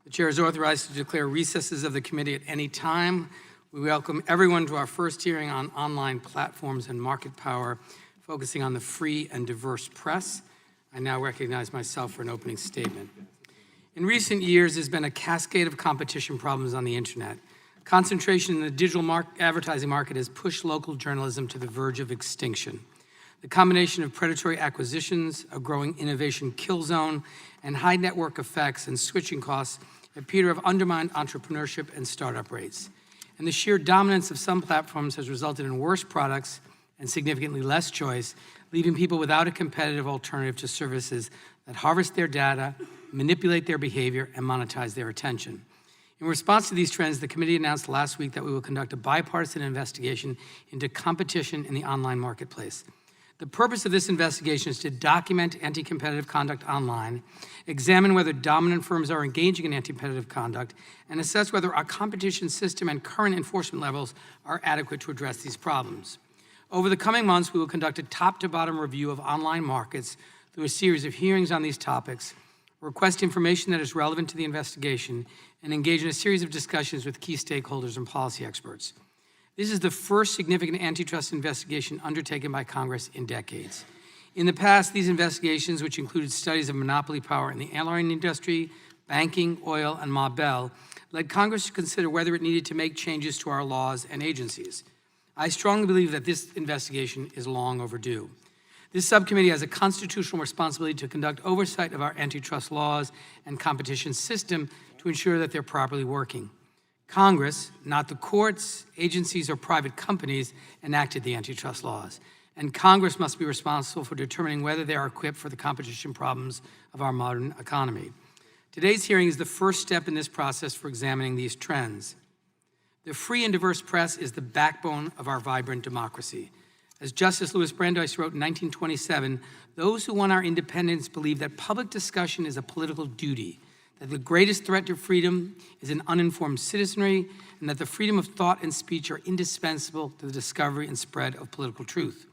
The chair is authorized to declare recesses of the committee at any time. We welcome everyone to our first hearing on online platforms and market power, focusing on the free and diverse press. I now recognize myself for an opening statement. In recent years, there's been a cascade of competition problems on the internet. Concentration in the digital advertising market has pushed local journalism to the verge of extinction. The combination of predatory acquisitions, a growing innovation kill zone, and high network effects and switching costs appear to have undermined entrepreneurship and startup rates. And the sheer dominance of some platforms has resulted in worse products and significantly less choice, leaving people without a competitive alternative to services that harvest their data, manipulate their behavior, and monetize their attention. In response to these trends, the committee announced last week that we will conduct a bipartisan investigation into competition in the online marketplace. The purpose of this investigation is to document anti-competitive conduct online, examine whether dominant firms are engaging in anti-competitive conduct, and assess whether our competition system and current enforcement levels are adequate to address these problems. Over the coming months, we will conduct a top-to-bottom review of online markets through a series of hearings on these topics, request information that is relevant to the investigation, and engage in a series of discussions with key stakeholders and policy experts. This is the first significant antitrust investigation undertaken by Congress in decades. In the past, these investigations, which included studies of monopoly power in the airline industry, banking, oil, and Ma Bell, led Congress to consider whether it needed to make changes to our laws and agencies. I strongly believe that this investigation is long overdue. This subcommittee has a constitutional responsibility to conduct oversight of our antitrust laws and competition system to ensure that they're properly working. Congress, not the courts, agencies, or private companies, enacted the antitrust laws, and Congress must be responsible for determining whether they are equipped for the competition problems of our modern economy. Today's hearing is the first step in this process for examining these trends. The free and diverse press is the backbone of our vibrant democracy. As Justice Louis Brandeis wrote in 1927, those who won our independence believe that public discussion is a political duty, that the greatest threat to freedom is an uninformed citizenry, and that the freedom of thought and speech are indispensable to the discovery and spread of political truth.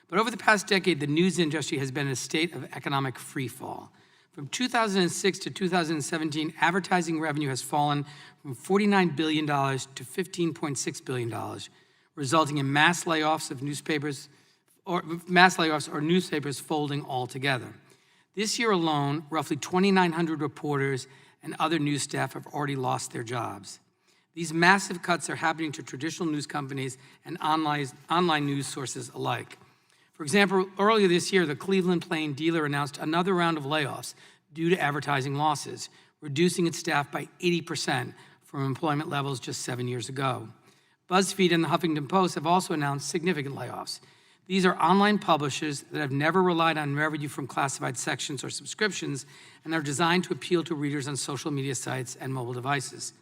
But over the past decade, the news industry has been in a state of economic freefall. From 2006 to 2017, advertising revenue has fallen from $49 billion to $15.6 billion, resulting in mass layoffs or newspapers folding altogether. This year alone, roughly 2,900 reporters and other news staff have already lost their jobs. These massive cuts are happening to traditional news companies and online news sources alike. For example, earlier this year, the Cleveland Plain Dealer announced another round of layoffs due to advertising losses, reducing its staff by 80% from employment levels just 7 years ago. BuzzFeed and the Huffington Post have also announced significant layoffs. These are online publishers that have never relied on revenue from classified sections or subscriptions and are designed to appeal to readers on social media sites and mobile devices.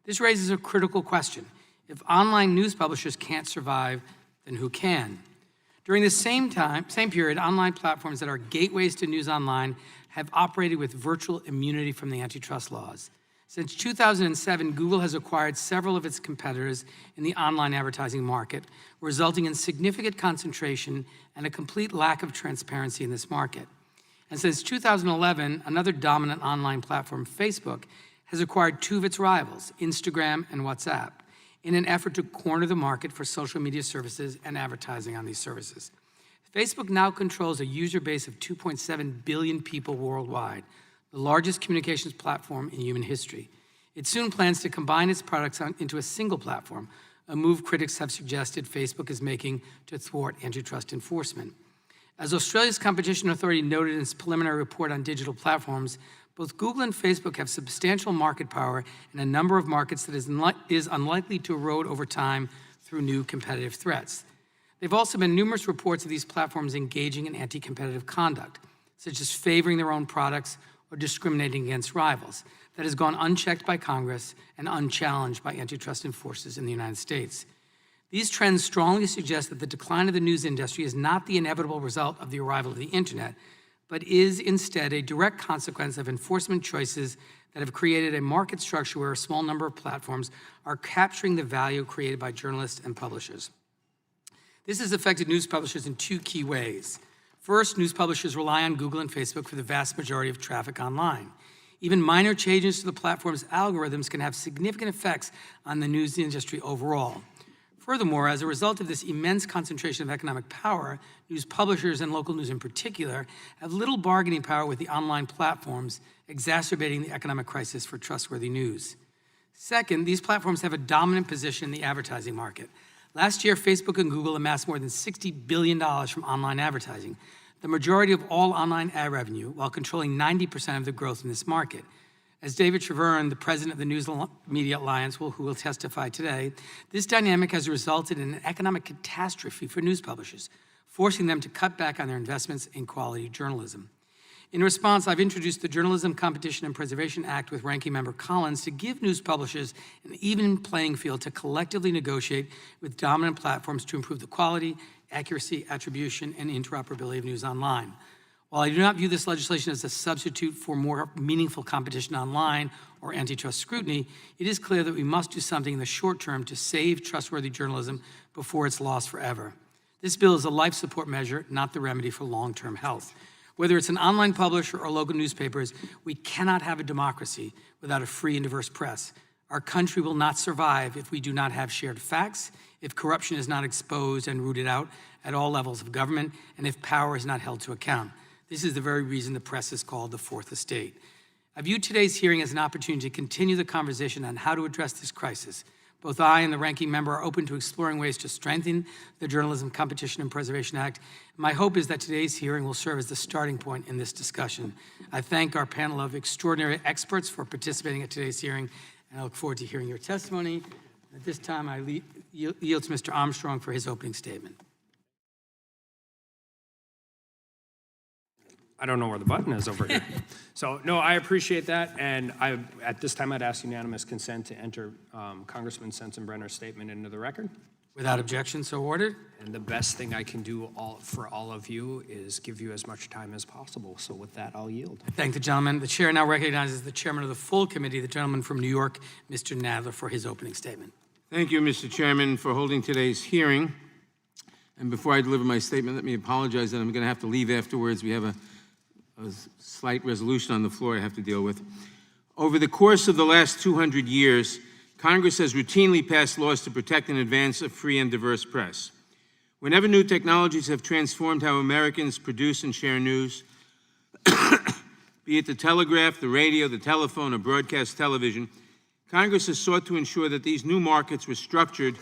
This raises a critical question. If online news publishers can't survive, then who can? During the same period, online platforms that are gateways to news online have operated with virtual immunity from the antitrust laws. Since 2007, Google has acquired several of its competitors in the online advertising market, resulting in significant concentration and a complete lack of transparency in this market. And since 2011, another dominant online platform, Facebook, has acquired two of its rivals, Instagram and WhatsApp, in an effort to corner the market for social media services and advertising on these services. Facebook now controls a user base of 2.7 billion people worldwide, the largest communications platform in human history. It soon plans to combine its products into a single platform, a move critics have suggested Facebook is making to thwart antitrust enforcement. As Australia's Competition Authority noted in its preliminary report on digital platforms, both Google and Facebook have substantial market power in a number of markets that is unlikely to erode over time through new competitive threats. There have also been numerous reports of these platforms engaging in anti-competitive conduct, such as favoring their own products or discriminating against rivals, that has gone unchecked by Congress and unchallenged by antitrust enforcers in the United States. These trends strongly suggest that the decline of the news industry is not the inevitable result of the arrival of the internet, but is instead a direct consequence of enforcement choices that have created a market structure where a small number of platforms are capturing the value created by journalists and publishers. This has affected news publishers in two key ways. First, news publishers rely on Google and Facebook for the vast majority of traffic online. Even minor changes to the platform's algorithms can have significant effects on the news industry overall. Furthermore, as a result of this immense concentration of economic power, news publishers and local news in particular have little bargaining power with the online platforms, exacerbating the economic crisis for trustworthy news. Second, these platforms have a dominant position in the advertising market. Last year, Facebook and Google amassed more than $60 billion from online advertising, the majority of all online ad revenue, while controlling 90% of the growth in this market. As David Treverne, the president of the News Media Alliance, who will testify today, this dynamic has resulted in an economic catastrophe for news publishers, forcing them to cut back on their investments in quality journalism. In response, I've introduced the Journalism Competition and Preservation Act with Ranking Member Collins to give news publishers an even playing field to collectively negotiate with dominant platforms to improve the quality, accuracy, attribution, and interoperability of news online. While I do not view this legislation as a substitute for more meaningful competition online or antitrust scrutiny, it is clear that we must do something in the short term to save trustworthy journalism before it's lost forever. This bill is a life support measure, not the remedy for long-term health. Whether it's an online publisher or local newspapers, we cannot have a democracy without a free and diverse press. Our country will not survive if we do not have shared facts, if corruption is not exposed and rooted out at all levels of government, and if power is not held to account. This is the very reason the press is called the Fourth Estate. I view today's hearing as an opportunity to continue the conversation on how to address this crisis. Both I and the ranking member are open to exploring ways to strengthen the Journalism Competition and Preservation Act. My hope is that today's hearing will serve as the starting point in this discussion. I thank our panel of extraordinary experts for participating at today's hearing, and I look forward to hearing your testimony. At this time, I yield to Mr. Armstrong for his opening statement. I don't know where the button is over here. So, no, I appreciate that. And at this time, I'd ask unanimous consent to enter Congressman Sensenbrenner's statement into the record. Without objection, so ordered. And the best thing I can do for all of you is give you as much time as possible. So with that, I'll yield. I thank the gentleman. The chair now recognizes the chairman of the full committee, the gentleman from New York, Mr. Nadler, for his opening statement. Thank you, Mr. Chairman, for holding today's hearing. And before I deliver my statement, let me apologize that I'm going to have to leave afterwards. We have a slight resolution on the floor I have to deal with. Over the course of the last 200 years, Congress has routinely passed laws to protect and advance a free and diverse press. Whenever new technologies have transformed how Americans produce and share news, be it the telegraph, the radio, the telephone, or broadcast television, Congress has sought to ensure that these new markets were structured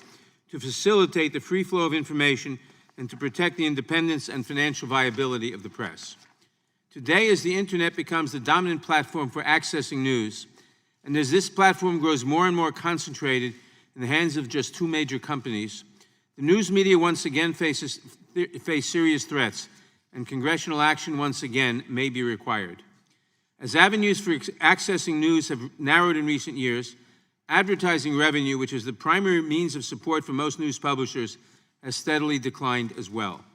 to facilitate the free flow of information and to protect the independence and financial viability of the press. Today, as the internet becomes the dominant platform for accessing news, and as this platform grows more and more concentrated in the hands of just two major companies, the news media once again face serious threats, and congressional action once again may be required. As avenues for accessing news have narrowed in recent years, advertising revenue, which is the primary means of support for most news publishers, has steadily declined as well.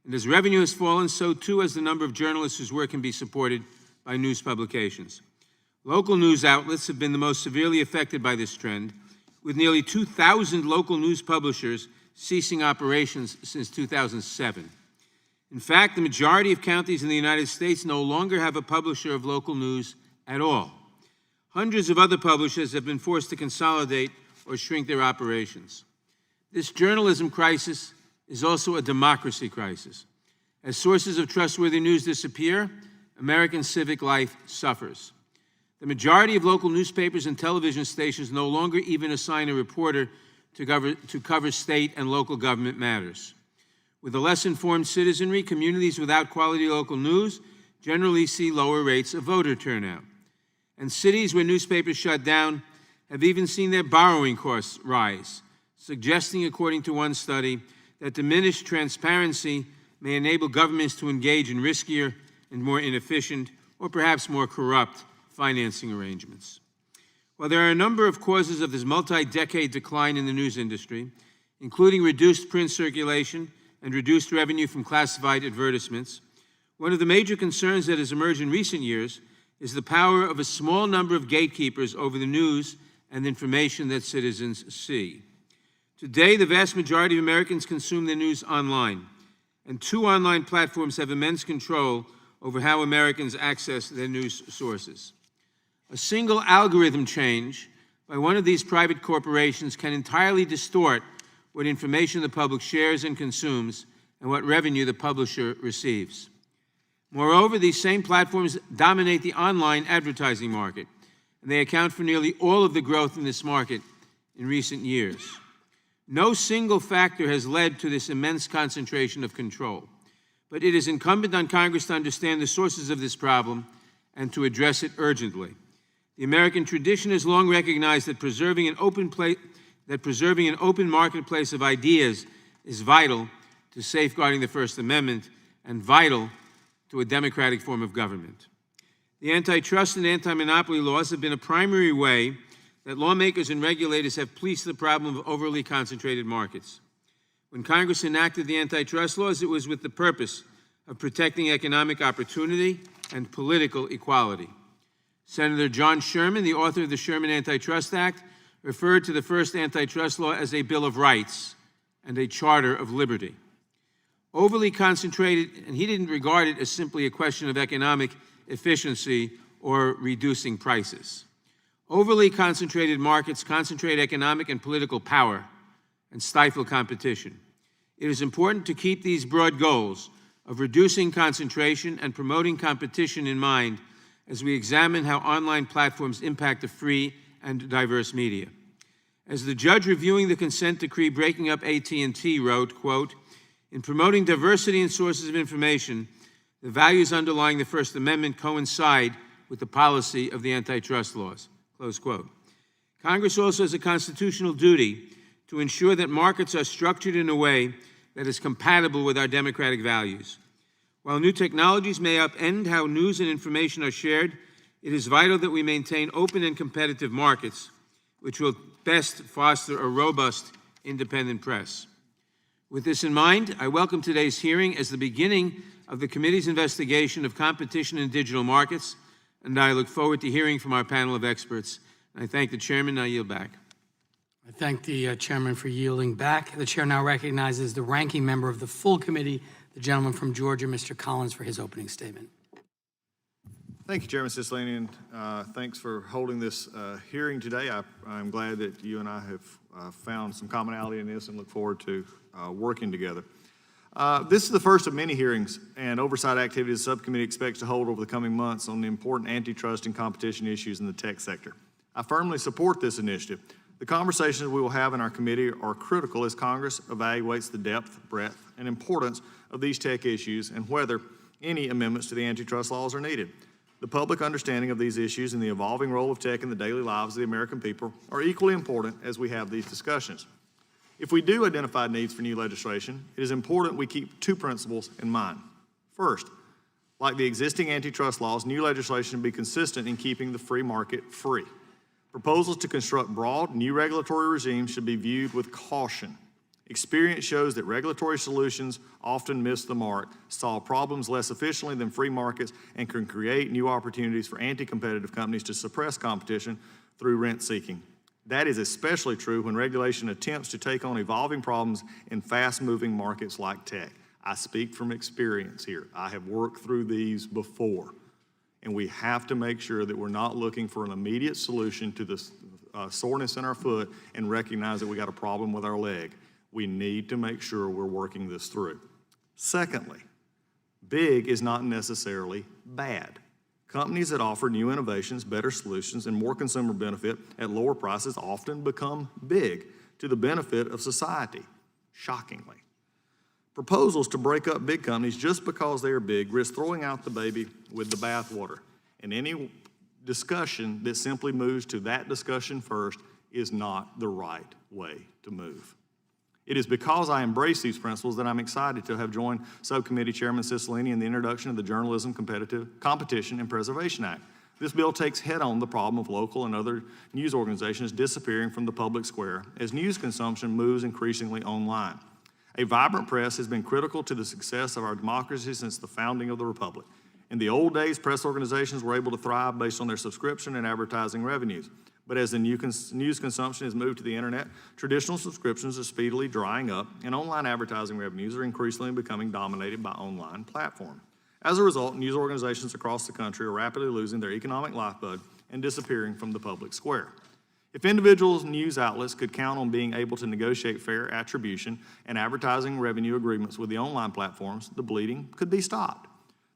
And as revenue has fallen, so too has the number of journalists whose work can be supported by news publications. Local news outlets have been the most severely affected by this trend, with nearly 2,000 local news publishers ceasing operations since 2007. In fact, the majority of counties in the United States no longer have a publisher of local news at all. Hundreds of other publishers have been forced to consolidate or shrink their operations. This journalism crisis is also a democracy crisis. As sources of trustworthy news disappear, American civic life suffers. The majority of local newspapers and television stations no longer even assign a reporter to cover state and local government matters. With a less informed citizenry, communities without quality local news generally see lower rates of voter turnout. And cities where newspapers shut down have even seen their borrowing costs rise, suggesting, according to one study, that diminished transparency may enable governments to engage in riskier and more inefficient, or perhaps more corrupt, financing arrangements. While there are a number of causes of this multi-decade decline in the news industry, including reduced print circulation and reduced revenue from classified advertisements, one of the major concerns that has emerged in recent years is the power of a small number of gatekeepers over the news and information that citizens see. Today, the vast majority of Americans consume their news online, and two online platforms have immense control over how Americans access their news sources. A single algorithm change by one of these private corporations can entirely distort what information the public shares and consumes and what revenue the publisher receives. Moreover, these same platforms dominate the online advertising market, and they account for nearly all of the growth in this market in recent years. No single factor has led to this immense concentration of control, but it is incumbent on Congress to understand the sources of this problem and to address it urgently. The American tradition has long recognized that preserving an open marketplace of ideas is vital to safeguarding the First Amendment and vital to a democratic form of government. The antitrust and anti-monopoly laws have been a primary way that lawmakers and regulators have policed the problem of overly concentrated markets. When Congress enacted the antitrust laws, it was with the purpose of protecting economic opportunity and political equality. Senator John Sherman, the author of the Sherman Antitrust Act, referred to the first antitrust law as a Bill of Rights and a Charter of Liberty. Overly concentrated, and he didn't regard it as simply a question of economic efficiency or reducing prices. Overly concentrated markets concentrate economic and political power and stifle competition. It is important to keep these broad goals of reducing concentration and promoting competition in mind as we examine how online platforms impact the free and diverse media. As the judge reviewing the consent decree breaking up AT&T wrote, quote, "In promoting diversity in sources of information, the values underlying the First Amendment coincide with the policy of the antitrust laws," close quote. Congress also has a constitutional duty to ensure that markets are structured in a way that is compatible with our democratic values. While new technologies may upend how news and information are shared, it is vital that we maintain open and competitive markets, which will best foster a robust, independent press. With this in mind, I welcome today's hearing as the beginning of the committee's investigation of competition in digital markets, and I look forward to hearing from our panel of experts. I thank the chairman. I yield back. I thank the chairman for yielding back. The chair now recognizes the ranking member of the full committee, the gentleman from Georgia, Mr. Collins, for his opening statement. Thank you, Chairman Cicilline, and thanks for holding this hearing today. I'm glad that you and I have found some commonality in this and look forward to working together. This is the first of many hearings and oversight activities the subcommittee expects to hold over the coming months on the important antitrust and competition issues in the tech sector. I firmly support this initiative. The conversations we will have in our committee are critical as Congress evaluates the depth, breadth, and importance of these tech issues and whether any amendments to the antitrust laws are needed. The public understanding of these issues and the evolving role of tech in the daily lives of the American people are equally important as we have these discussions. If we do identify needs for new legislation, it is important we keep two principles in mind. First, like the existing antitrust laws, new legislation should be consistent in keeping the free market free. Proposals to construct broad, new regulatory regimes should be viewed with caution. Experience shows that regulatory solutions often miss the mark, solve problems less efficiently than free markets, and can create new opportunities for anti-competitive companies to suppress competition through rent-seeking. That is especially true when regulation attempts to take on evolving problems in fast-moving markets like tech. I speak from experience here. I have worked through these before. And we have to make sure that we're not looking for an immediate solution to this soreness in our foot and recognize that we got a problem with our leg. We need to make sure we're working this through. Secondly, big is not necessarily bad. Companies that offer new innovations, better solutions, and more consumer benefit at lower prices often become big to the benefit of society, shockingly. Proposals to break up big companies just because they are big risk throwing out the baby with the bathwater. And any discussion that simply moves to that discussion first is not the right way to move. It is because I embrace these principles that I'm excited to have joined Subcommittee Chairman Cicilline in the introduction of the Journalism Competition and Preservation Act. This bill takes head-on the problem of local and other news organizations disappearing from the public square as news consumption moves increasingly online. A vibrant press has been critical to the success of our democracy since the founding of the Republic. In the old days, press organizations were able to thrive based on their subscription and advertising revenues. But as the news consumption has moved to the internet, traditional subscriptions are speedily drying up, and online advertising revenues are increasingly becoming dominated by online platforms. As a result, news organizations across the country are rapidly losing their economic lifeblood and disappearing from the public square. If individuals' news outlets could count on being able to negotiate fair attribution and advertising revenue agreements with the online platforms, the bleeding could be stopped.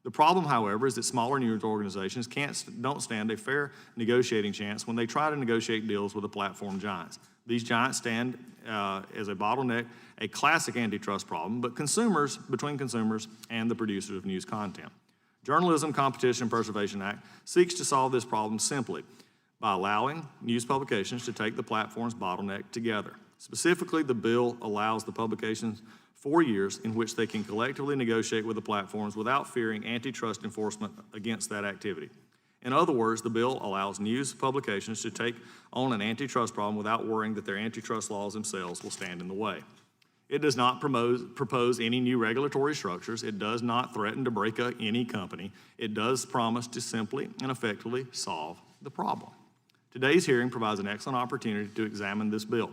The problem, however, is that smaller news organizations don't stand a fair negotiating chance when they try to negotiate deals with the platform giants. These giants stand as a bottleneck, a classic antitrust problem, but between consumers and the producers of news content. Journalism Competition and Preservation Act seeks to solve this problem simply by allowing news publications to take the platform's bottleneck together. Specifically, the bill allows the publications 4 years in which they can collectively negotiate with the platforms without fearing antitrust enforcement against that activity. In other words, the bill allows news publications to take on an antitrust problem without worrying that their antitrust laws themselves will stand in the way. It does not propose any new regulatory structures. It does not threaten to break up any company. It does promise to simply and effectively solve the problem. Today's hearing provides an excellent opportunity to examine this bill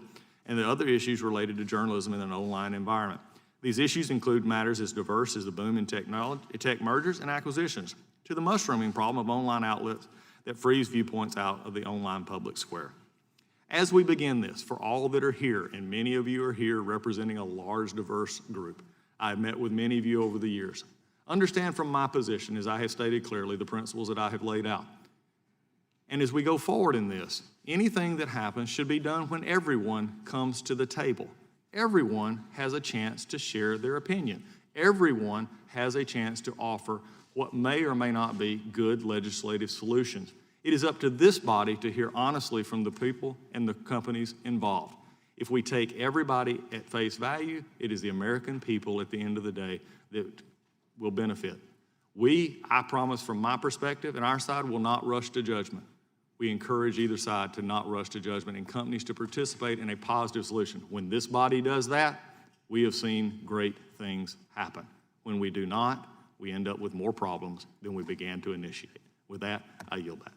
and the other issues related to journalism in an online environment. These issues include matters as diverse as the boom in tech mergers and acquisitions, to the mushrooming problem of online outlets that freeze viewpoints out of the online public square. As we begin this, for all that are here, and many of you are here representing a large, diverse group, I've met with many of you over the years. Understand from my position, as I have stated clearly, the principles that I have laid out. And as we go forward in this, anything that happens should be done when everyone comes to the table. Everyone has a chance to share their opinion. Everyone has a chance to offer what may or may not be good legislative solutions. It is up to this body to hear honestly from the people and the companies involved. If we take everybody at face value, it is the American people at the end of the day that will benefit. I promise from my perspective and our side, will not rush to judgment. We encourage either side to not rush to judgment and companies to participate in a positive solution. When this body does that, we have seen great things happen. When we do not, we end up with more problems than we began to initiate. With that, I yield back.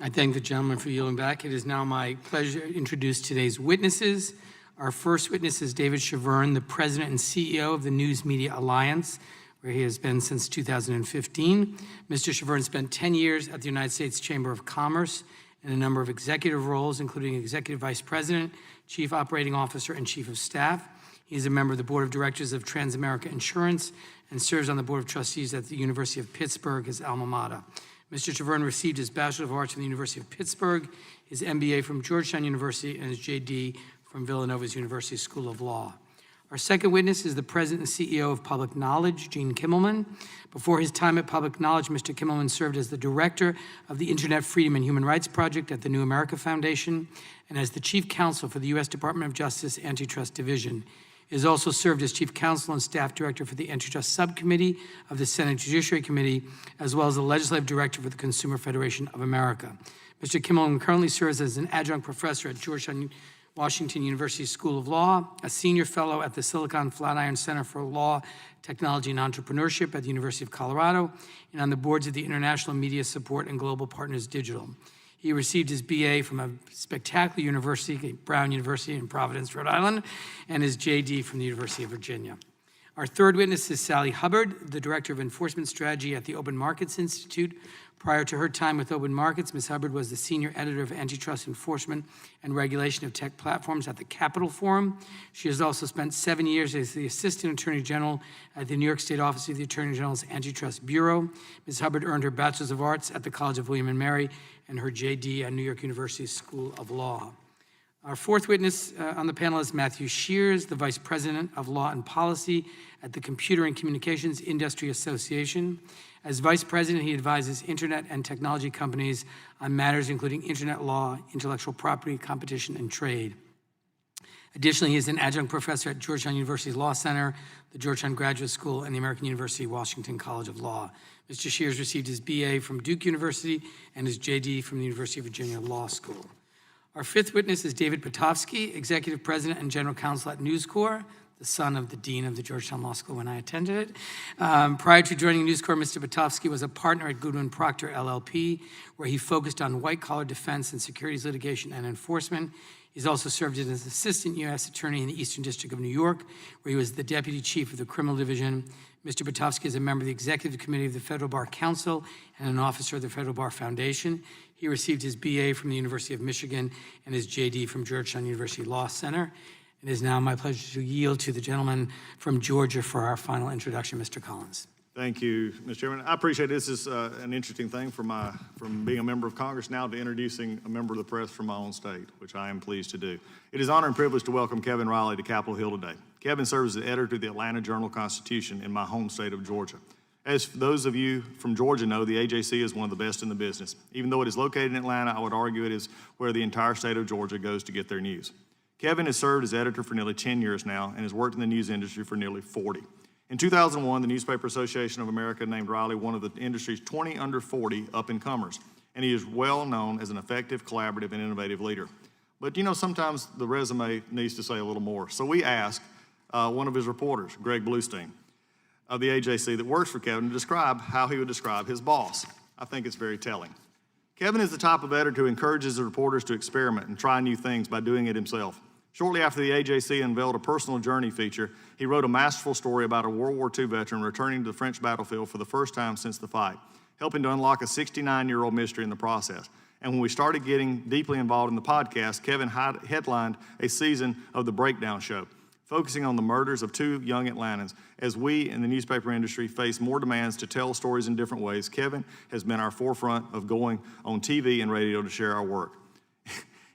I thank the gentleman for yielding back. It is now my pleasure to introduce today's witnesses. Our first witness is David Shavern, the president and CEO of the News Media Alliance, where he has been since 2015. Mr. Shavern spent 10 years at the United States Chamber of Commerce in a number of executive roles, including executive vice president, chief operating officer, and chief of staff. He is a member of the board of directors of Transamerica Insurance and serves on the board of trustees at the University of Pittsburgh, his alma mater. Mr. Shavern received his Bachelor of Arts from the University of Pittsburgh, his MBA from Georgetown University, and his JD from Villanova's University School of Law. Our second witness is the president and CEO of Public Knowledge, Gene Kimmelman. Before his time at Public Knowledge, Mr. Kimmelman served as the director of the Internet Freedom and Human Rights Project at the New America Foundation and as the chief counsel for the U.S. Department of Justice Antitrust Division. He has also served as chief counsel and staff director for the Antitrust Subcommittee of the Senate Judiciary Committee, as well as the legislative director for the Consumer Federation of America. Mr. Kimmelman currently serves as an adjunct professor at Georgetown Washington University School of Law, a senior fellow at the Silicon Flatiron Center for Law, Technology, and Entrepreneurship at the University of Colorado, and on the boards of the International Media Support and Global Partners Digital. He received his BA from a spectacular university, Brown University in Providence, Rhode Island, and his JD from the University of Virginia. Our third witness is Sally Hubbard, the Director of Enforcement Strategy at the Open Markets Institute. Prior to her time with Open Markets, Ms. Hubbard was the Senior Editor of Antitrust Enforcement and Regulation of Tech Platforms at the Capital Forum. She has also spent 7 years as the Assistant Attorney General at the New York State Office of the Attorney General's Antitrust Bureau. Ms. Hubbard earned her Bachelor's of Arts at the College of William & Mary and her JD at New York University School of Law. Our fourth witness on the panel is Matthew Shears, the Vice President of Law and Policy at the Computer and Communications Industry Association. As Vice President, he advises internet and technology companies on matters including internet law, intellectual property, competition, and trade. Additionally, he is an adjunct professor at Georgetown University Law Center, the Georgetown Graduate School, and the American University Washington College of Law. Mr. Shears received his BA from Duke University and his JD from the University of Virginia Law School. Our fifth witness is David Pitofsky, Executive President and General Counsel at News Corp, the son of the Dean of the Georgetown Law School when I attended it. Prior to joining News Corp, Mr. Pitofsky was a partner at Goodwin Procter LLP, where he focused on white-collar defense and securities litigation and enforcement. He's also served as an assistant U.S. attorney in the Eastern District of New York, where he was the deputy chief of the criminal division. Mr. Butovsky is a member of the executive committee of the Federal Bar Council and an officer of the Federal Bar Foundation. He received his BA from the University of Michigan and his JD from Georgetown University Law Center. It is now my pleasure to yield to the gentleman from Georgia for our final introduction, Mr. Collins. Thank you, Mr. Chairman. I appreciate this is an interesting thing from being a member of Congress now to introducing a member of the press from my own state, which I am pleased to do. It is an honor and privilege to welcome Kevin Riley to Capitol Hill today. Kevin serves as the editor of the Atlanta Journal-Constitution in my home state of Georgia. As those of you from Georgia know, the AJC is one of the best in the business. Even though it is located in Atlanta, I would argue it is where the entire state of Georgia goes to get their news. Kevin has served as editor for nearly 10 years now and has worked in the news industry for nearly 40. In 2001, the Newspaper Association of America named Riley one of the industry's 20 under 40 up-and-comers, and he is well known as an effective, collaborative, and innovative leader. But you know, sometimes the resume needs to say a little more. So we asked one of his reporters, Greg Bluestein, of the AJC that works for Kevin, to describe how he would describe his boss. I think it's very telling. Kevin is the type of editor who encourages the reporters to experiment and try new things by doing it himself. Shortly after the AJC unveiled a personal journey feature, he wrote a masterful story about a World War II veteran returning to the French battlefield for the first time since the fight, helping to unlock a 69-year-old mystery in the process. And when we started getting deeply involved in the podcast, Kevin headlined a season of The Breakdown Show, focusing on the murders of two young Atlantans. As we in the newspaper industry face more demands to tell stories in different ways, Kevin has been our forefront of going on TV and radio to share our work.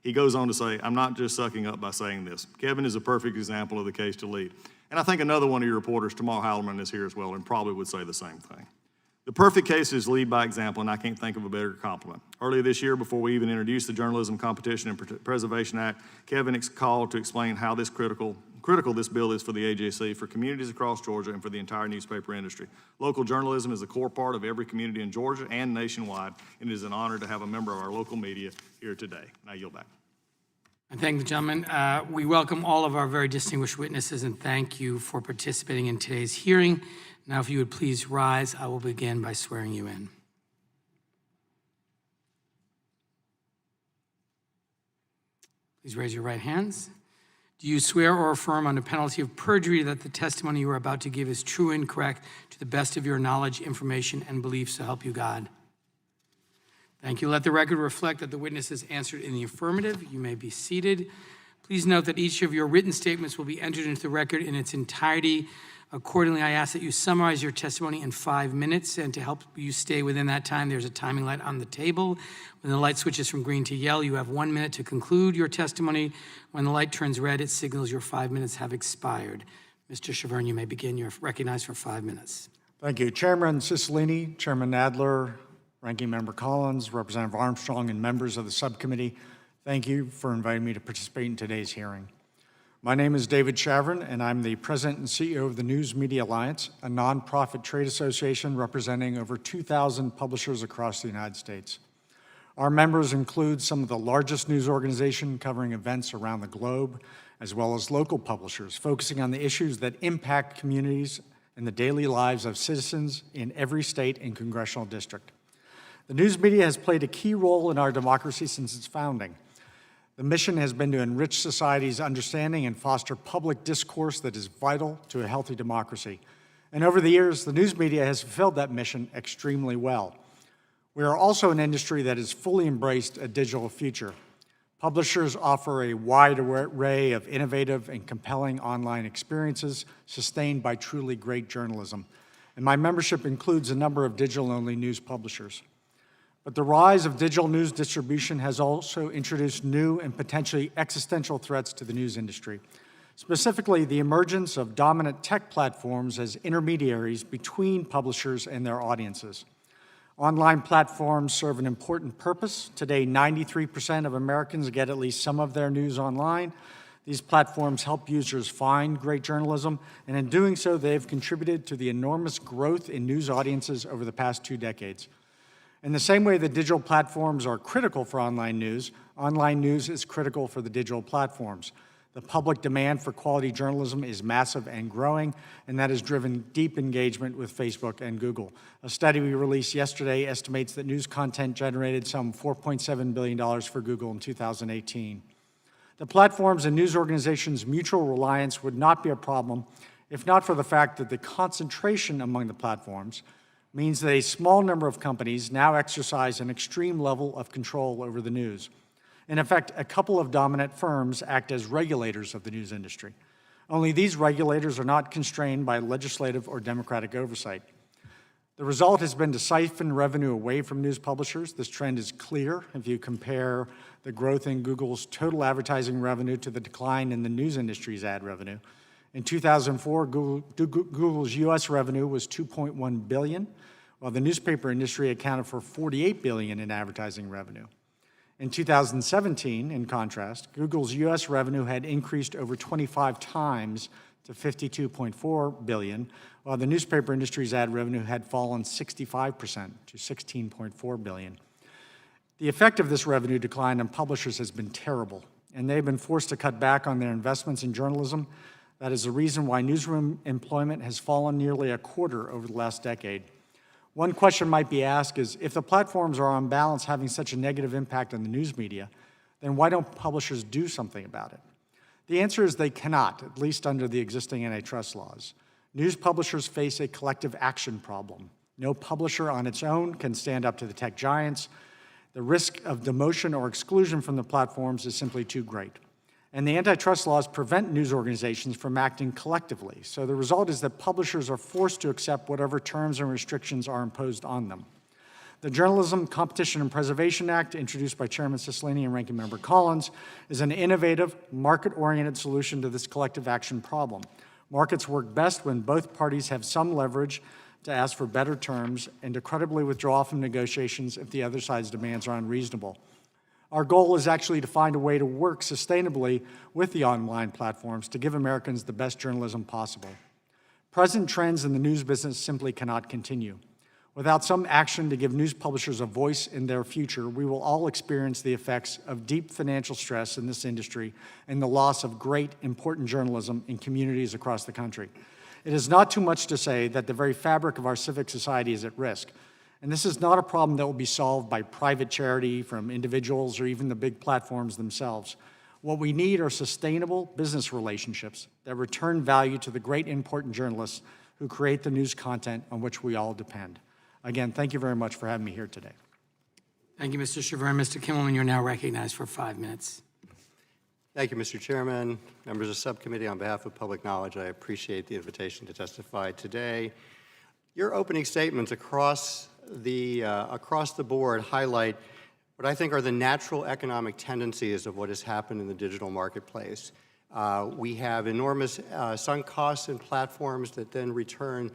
He goes on to say, "I'm not just sucking up by saying this. Kevin is a perfect example of the case to lead." And I think another one of your reporters, Tamal Hallerman, is here as well and probably would say the same thing. The perfect case is lead by example, and I can't think of a better compliment. Earlier this year, before we even introduced the Journalism Competition and Preservation Act, Kevin called to explain how critical this bill is for the AJC, for communities across Georgia, and for the entire newspaper industry. Local journalism is a core part of every community in Georgia and nationwide, and it is an honor to have a member of our local media here today. And I yield back. I thank the gentleman. We welcome all of our very distinguished witnesses and thank you for participating in today's hearing. Now, if you would please rise, I will begin by swearing you in. Please raise your right hands. Do you swear or affirm under penalty of perjury that the testimony you are about to give is true and correct to the best of your knowledge, information, and beliefs, so help you God? Thank you. Let the record reflect that the witness has answered in the affirmative. You may be seated. Please note that each of your written statements will be entered into the record in its entirety. Accordingly, I ask that you summarize your testimony in 5 minutes, and to help you stay within that time, there's a timing light on the table. When the light switches from green to yellow, you have 1 minute to conclude your testimony. When the light turns red, it signals your 5 minutes have expired. Mr. Shavern, you may begin. You're recognized for 5 minutes. Thank you. Chairman Cicilline, Chairman Nadler, Ranking Member Collins, Representative Armstrong, and members of the subcommittee, thank you for inviting me to participate in today's hearing. My name is David Shavern, and I'm the President and CEO of the News Media Alliance, a nonprofit trade association representing over 2,000 publishers across the United States. Our members include some of the largest news organizations covering events around the globe, as well as local publishers focusing on the issues that impact communities and the daily lives of citizens in every state and congressional district. The news media has played a key role in our democracy since its founding. The mission has been to enrich society's understanding and foster public discourse that is vital to a healthy democracy. And over the years, the news media has fulfilled that mission extremely well. We are also an industry that has fully embraced a digital future. Publishers offer a wide array of innovative and compelling online experiences sustained by truly great journalism. And my membership includes a number of digital-only news publishers. But the rise of digital news distribution has also introduced new and potentially existential threats to the news industry, specifically the emergence of dominant tech platforms as intermediaries between publishers and their audiences. Online platforms serve an important purpose. Today, 93% of Americans get at least some of their news online. These platforms help users find great journalism, and in doing so, they've contributed to the enormous growth in news audiences over the past 2 decades. In the same way that digital platforms are critical for online news is critical for the digital platforms. The public demand for quality journalism is massive and growing, and that has driven deep engagement with Facebook and Google. A study we released yesterday estimates that news content generated some $4.7 billion for Google in 2018. The platforms and news organizations' mutual reliance would not be a problem if not for the fact that the concentration among the platforms means that a small number of companies now exercise an extreme level of control over the news. In effect, a couple of dominant firms act as regulators of the news industry. Only these regulators are not constrained by legislative or democratic oversight. The result has been to siphon revenue away from news publishers. This trend is clear if you compare the growth in Google's total advertising revenue to the decline in the news industry's ad revenue. In 2004, Google's U.S. revenue was $2.1 billion, while the newspaper industry accounted for $48 billion in advertising revenue. In 2017, in contrast, Google's U.S. revenue had increased over 25 times to $52.4 billion, while the newspaper industry's ad revenue had fallen 65% to $16.4 billion. The effect of this revenue decline on publishers has been terrible, and they've been forced to cut back on their investments in journalism. That is the reason why newsroom employment has fallen nearly a quarter over the last decade. One question might be asked is, if the platforms are on balance having such a negative impact on the news media, then why don't publishers do something about it? The answer is they cannot, at least under the existing antitrust laws. News publishers face a collective action problem. No publisher on its own can stand up to the tech giants. The risk of demotion or exclusion from the platforms is simply too great. And the antitrust laws prevent news organizations from acting collectively. So the result is that publishers are forced to accept whatever terms and restrictions are imposed on them. The Journalism Competition and Preservation Act, introduced by Chairman Cicilline and Ranking Member Collins, is an innovative, market-oriented solution to this collective action problem. Markets work best when both parties have some leverage to ask for better terms and to credibly withdraw from negotiations if the other side's demands are unreasonable. Our goal is actually to find a way to work sustainably with the online platforms to give Americans the best journalism possible. Present trends in the news business simply cannot continue. Without some action to give news publishers a voice in their future, we will all experience the effects of deep financial stress in this industry and the loss of great, important journalism in communities across the country. It is not too much to say that the very fabric of our civic society is at risk. And this is not a problem that will be solved by private charity from individuals or even the big platforms themselves. What we need are sustainable business relationships that return value to the great important journalists who create the news content on which we all depend. Again, thank you very much for having me here today. Thank you, Mr. Chavert. Mr. Kimmelman, you're now recognized for 5 minutes. Thank you, Mr. Chairman, members of the subcommittee. On behalf of Public Knowledge, I appreciate the invitation to testify today. Your opening statements across the board highlight what I think are the natural economic tendencies of what has happened in the digital marketplace. We have enormous sunk costs in platforms that then return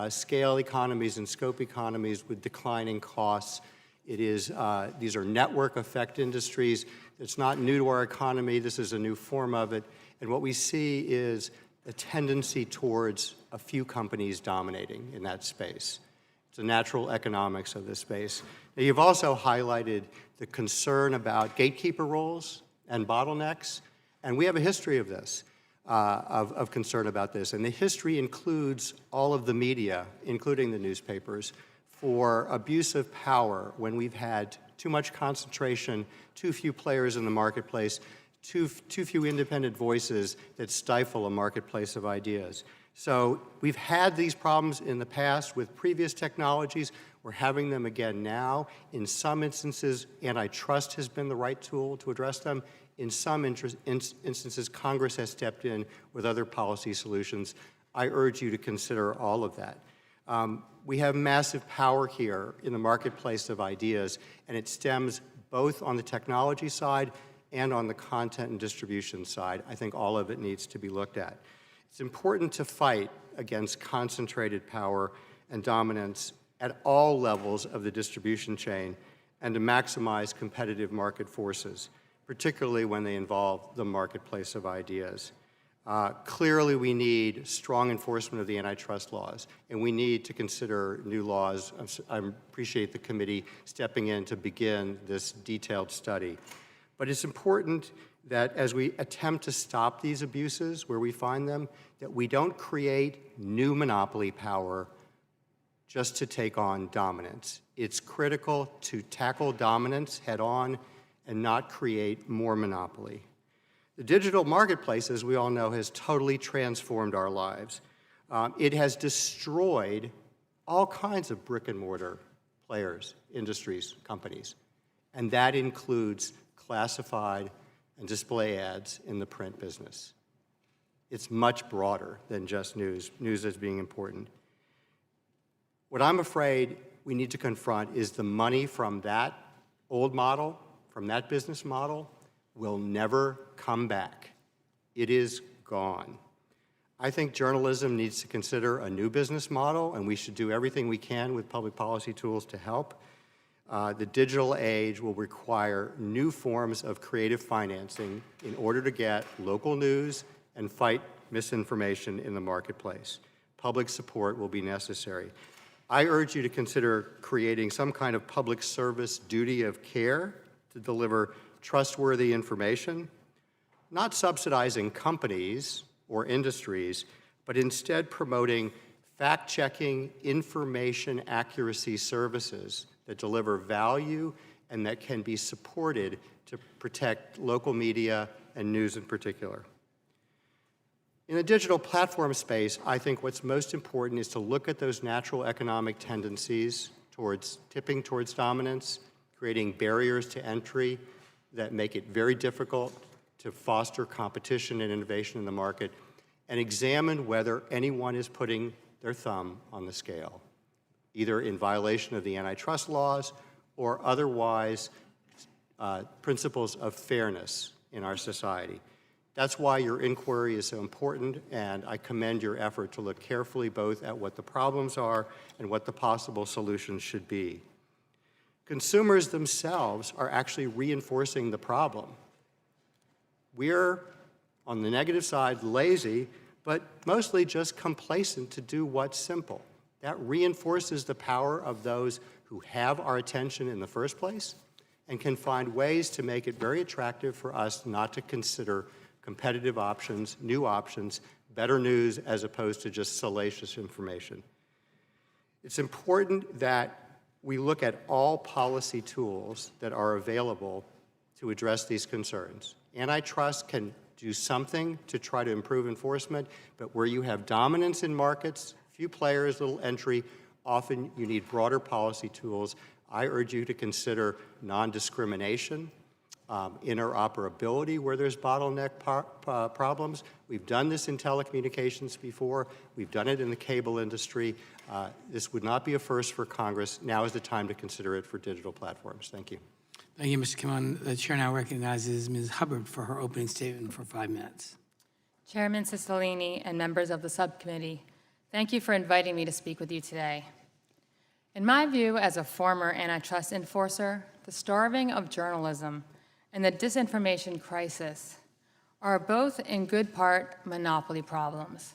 scale economies and scope economies with declining costs. These are network effect industries. It's not new to our economy. This is a new form of it. And what we see is a tendency towards a few companies dominating in that space. It's the natural economics of this space. Now, you've also highlighted the concern about gatekeeper roles and bottlenecks, and we have a history of this, of concern about this. And the history includes all of the media, including the newspapers, for abuse of power when we've had too much concentration, too few players in the marketplace, too few independent voices that stifle a marketplace of ideas. So we've had these problems in the past with previous technologies. We're having them again now. In some instances, antitrust has been the right tool to address them. In some instances, Congress has stepped in with other policy solutions. I urge you to consider all of that. We have massive power here in the marketplace of ideas, and it stems both on the technology side and on the content and distribution side. I think all of it needs to be looked at. It's important to fight against concentrated power and dominance at all levels of the distribution chain and to maximize competitive market forces, particularly when they involve the marketplace of ideas. Clearly, we need strong enforcement of the antitrust laws, and we need to consider new laws. I appreciate the committee stepping in to begin this detailed study. But it's important that as we attempt to stop these abuses where we find them, that we don't create new monopoly power just to take on dominance. It's critical to tackle dominance head on and not create more monopoly. The digital marketplace, as we all know, has totally transformed our lives. It has destroyed all kinds of brick and mortar players, industries, companies, and that includes classified and display ads in the print business. It's much broader than just news as being important. What I'm afraid we need to confront is the money from that old model, from that business model, will never come back. It is gone. I think journalism needs to consider a new business model, and we should do everything we can with public policy tools to help. The digital age will require new forms of creative financing in order to get local news and fight misinformation in the marketplace. Public support will be necessary. I urge you to consider creating some kind of public service duty of care to deliver trustworthy information, not subsidizing companies or industries, but instead promoting fact-checking information accuracy services that deliver value and that can be supported to protect local media and news in particular. In the digital platform space, I think what's most important is to look at those natural economic tendencies towards tipping towards dominance, creating barriers to entry that make it very difficult to foster competition and innovation in the market, and examine whether anyone is putting their thumb on the scale, either in violation of the antitrust laws or otherwise principles of fairness in our society. That's why your inquiry is so important, and I commend your effort to look carefully both at what the problems are and what the possible solutions should be. Consumers themselves are actually reinforcing the problem. We're, on the negative side, lazy, but mostly just complacent to do what's simple. That reinforces the power of those who have our attention in the first place and can find ways to make it very attractive for us not to consider competitive options, new options, better news as opposed to just salacious information. It's important that we look at all policy tools that are available to address these concerns. Antitrust can do something to try to improve enforcement, but where you have dominance in markets, few players, little entry, often you need broader policy tools. I urge you to consider non-discrimination, interoperability where there's bottleneck problems. We've done this in telecommunications before. We've done it in the cable industry. This would not be a first for Congress. Now is the time to consider it for digital platforms. Thank you. Thank you, Mr. Kimon. The chair now recognizes Ms. Hubbard for her opening statement for 5 minutes. Chairman Cicilline and members of the subcommittee, thank you for inviting me to speak with you today. In my view, as a former antitrust enforcer, the starving of journalism and the disinformation crisis are both in good part monopoly problems.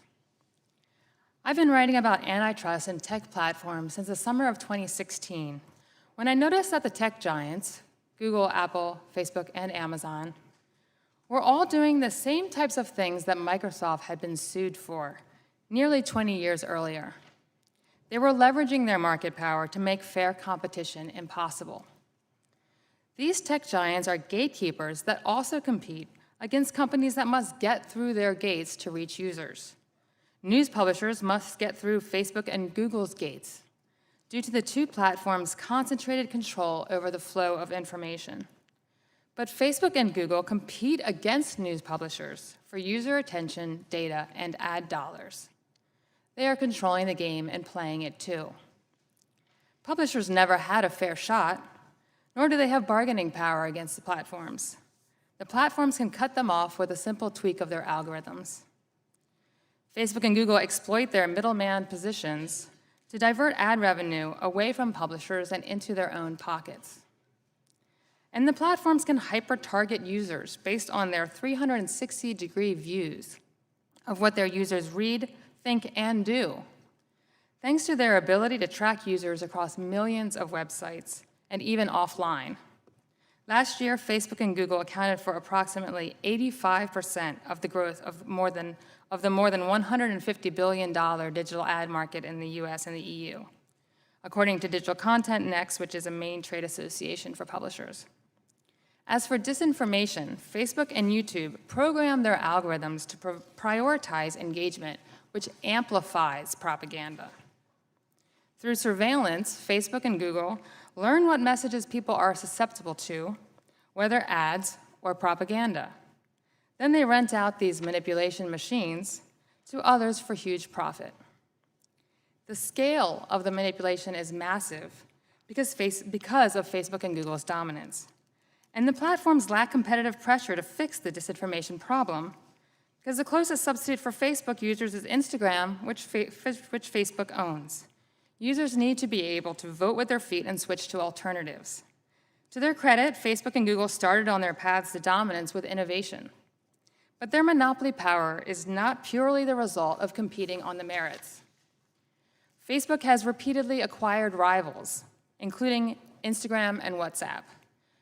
I've been writing about antitrust and tech platforms since the summer of 2016, when I noticed that the tech giants, Google, Apple, Facebook, and Amazon, were all doing the same types of things that Microsoft had been sued for nearly 20 years earlier. They were leveraging their market power to make fair competition impossible. These tech giants are gatekeepers that also compete against companies that must get through their gates to reach users. News publishers must get through Facebook and Google's gates due to the two platforms' concentrated control over the flow of information. But Facebook and Google compete against news publishers for user attention, data, and ad dollars. They are controlling the game and playing it too. Publishers never had a fair shot, nor do they have bargaining power against the platforms. The platforms can cut them off with a simple tweak of their algorithms. Facebook and Google exploit their middleman positions to divert ad revenue away from publishers and into their own pockets. And the platforms can hyper-target users based on their 360-degree views of what their users read, think, and do. Thanks to their ability to track users across millions of websites and even offline. Last year, Facebook and Google accounted for approximately 85% of the growth of the more than $150 billion digital ad market in the US and the EU, according to Digital Content Next, which is a main trade association for publishers. As for disinformation, Facebook and YouTube program their algorithms to prioritize engagement, which amplifies propaganda. Through surveillance, Facebook and Google learn what messages people are susceptible to, whether ads or propaganda. Then they rent out these manipulation machines to others for huge profit. The scale of the manipulation is massive because of Facebook and Google's dominance. And the platforms lack competitive pressure to fix the disinformation problem because the closest substitute for Facebook users is Instagram, which Facebook owns. Users need to be able to vote with their feet and switch to alternatives. To their credit, Facebook and Google started on their paths to dominance with innovation. But their monopoly power is not purely the result of competing on the merits. Facebook has repeatedly acquired rivals, including Instagram and WhatsApp.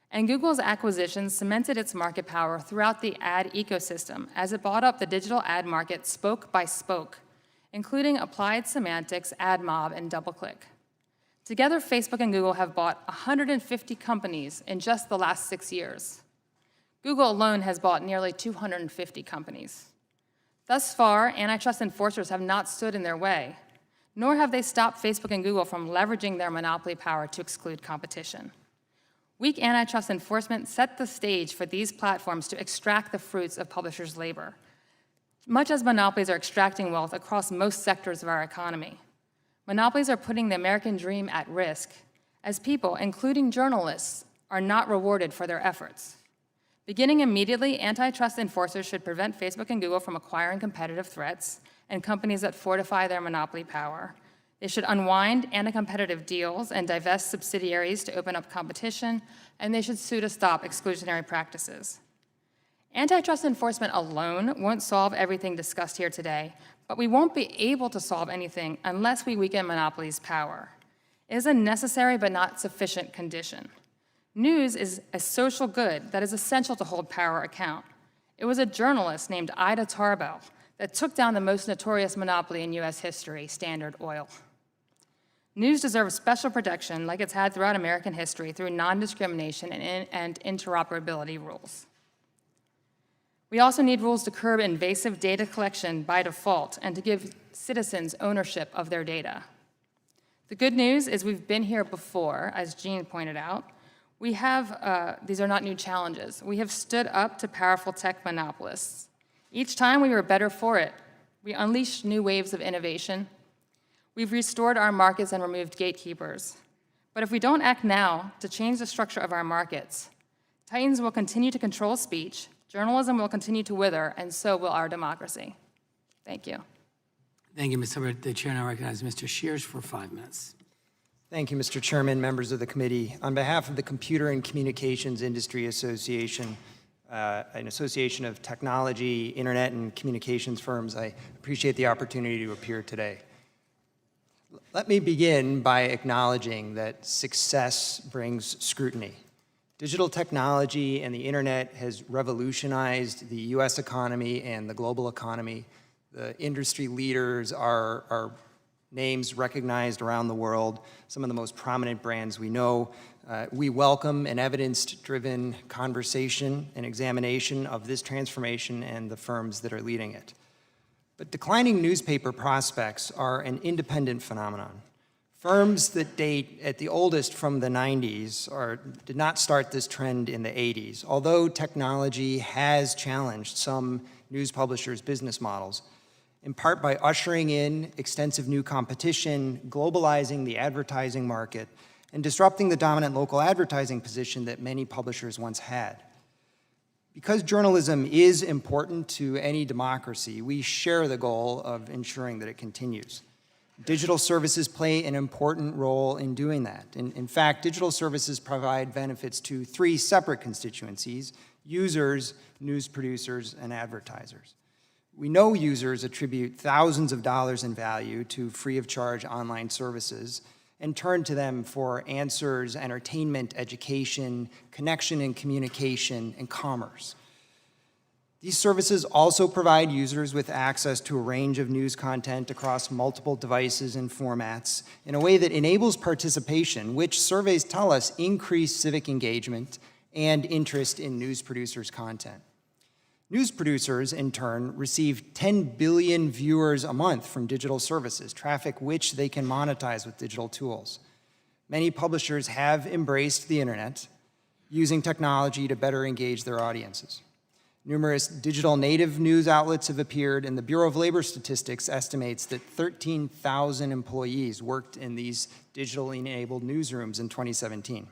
And Google's acquisition cemented its market power throughout the ad ecosystem as it bought up the digital ad market spoke by spoke, including Applied Semantics, AdMob, and DoubleClick. Together, Facebook and Google have bought 150 companies in just the last 6 years. Google alone has bought nearly 250 companies. Thus far, antitrust enforcers have not stood in their way, nor have they stopped Facebook and Google from leveraging their monopoly power to exclude competition. Weak antitrust enforcement set the stage for these platforms to extract the fruits of publishers' labor, much as monopolies are extracting wealth across most sectors of our economy. Monopolies are putting the American dream at risk, as people, including journalists, are not rewarded for their efforts. Beginning immediately, antitrust enforcers should prevent Facebook and Google from acquiring competitive threats and companies that fortify their monopoly power. They should unwind anti-competitive deals and divest subsidiaries to open up competition, and they should sue to stop exclusionary practices. Antitrust enforcement alone won't solve everything discussed here today, but we won't be able to solve anything unless we weaken monopolies' power. It is a necessary but not sufficient condition. News is a social good that is essential to hold power account. It was a journalist named Ida Tarbell that took down the most notorious monopoly in U.S. history, Standard Oil. News deserves special protection like it's had throughout American history through non-discrimination and interoperability rules. We also need rules to curb invasive data collection by default and to give citizens ownership of their data. The good news is we've been here before, as Jean pointed out. These are not new challenges. We have stood up to powerful tech monopolists. Each time we were better for it. We unleashed new waves of innovation. We've restored our markets and removed gatekeepers. But if we don't act now to change the structure of our markets, titans will continue to control speech, journalism will continue to wither, and so will our democracy. Thank you. Thank you, Ms. Hubbard. The chair now recognizes Mr. Shears for 5 minutes. Thank you, Mr. Chairman, members of the committee. On behalf of the Computer and Communications Industry Association, an association of technology, internet, and communications firms, I appreciate the opportunity to appear today. Let me begin by acknowledging that success brings scrutiny. Digital technology and the internet has revolutionized the U.S. economy and the global economy. The industry leaders are names recognized around the world, some of the most prominent brands we know. We welcome an evidence-driven conversation and examination of this transformation and the firms that are leading it. But declining newspaper prospects are an independent phenomenon. Firms that date at the oldest from the 90s did not start this trend in the 80s, although technology has challenged some news publishers' business models, in part by ushering in extensive new competition, globalizing the advertising market, and disrupting the dominant local advertising position that many publishers once had. Because journalism is important to any democracy, we share the goal of ensuring that it continues. Digital services play an important role in doing that. In fact, digital services provide benefits to 3 separate constituencies: users, news producers, and advertisers. We know users attribute thousands of dollars in value to free-of-charge online services and turn to them for answers, entertainment, education, connection and communication, and commerce. These services also provide users with access to a range of news content across multiple devices and formats in a way that enables participation, which surveys tell us increase civic engagement and interest in news producers' content. News producers, in turn, receive 10 billion viewers a month from digital services, traffic which they can monetize with digital tools. Many publishers have embraced the internet, using technology to better engage their audiences. Numerous digital native news outlets have appeared, and the Bureau of Labor Statistics estimates that 13,000 employees worked in these digitally enabled newsrooms in 2017.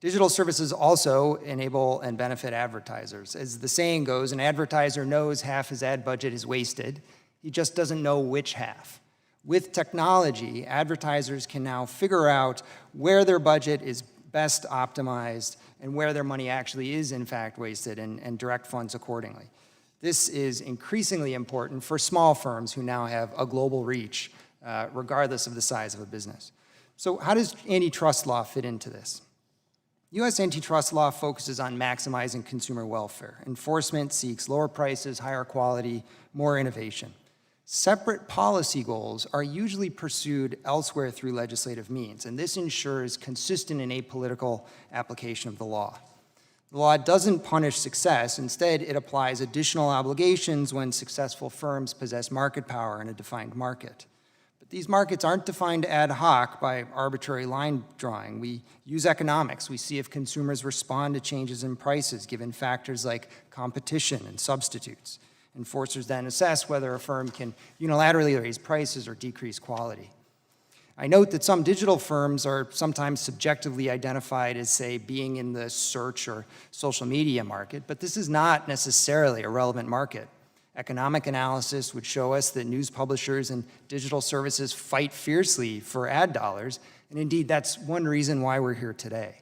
Digital services also enable and benefit advertisers. As the saying goes, an advertiser knows half his ad budget is wasted. He just doesn't know which half. With technology, advertisers can now figure out where their budget is best optimized and where their money actually is in fact wasted and direct funds accordingly. This is increasingly important for small firms who now have a global reach, regardless of the size of a business. So how does antitrust law fit into this? U.S. antitrust law focuses on maximizing consumer welfare. Enforcement seeks lower prices, higher quality, more innovation. Separate policy goals are usually pursued elsewhere through legislative means, and this ensures consistent and apolitical application of the law. The law doesn't punish success. Instead, it applies additional obligations when successful firms possess market power in a defined market. But these markets aren't defined ad hoc by arbitrary line drawing. We use economics. We see if consumers respond to changes in prices, given factors like competition and substitutes. Enforcers then assess whether a firm can unilaterally raise prices or decrease quality. I note that some digital firms are sometimes subjectively identified as, say, being in the search or social media market, but this is not necessarily a relevant market. Economic analysis would show us that news publishers and digital services fight fiercely for ad dollars, and indeed that's one reason why we're here today.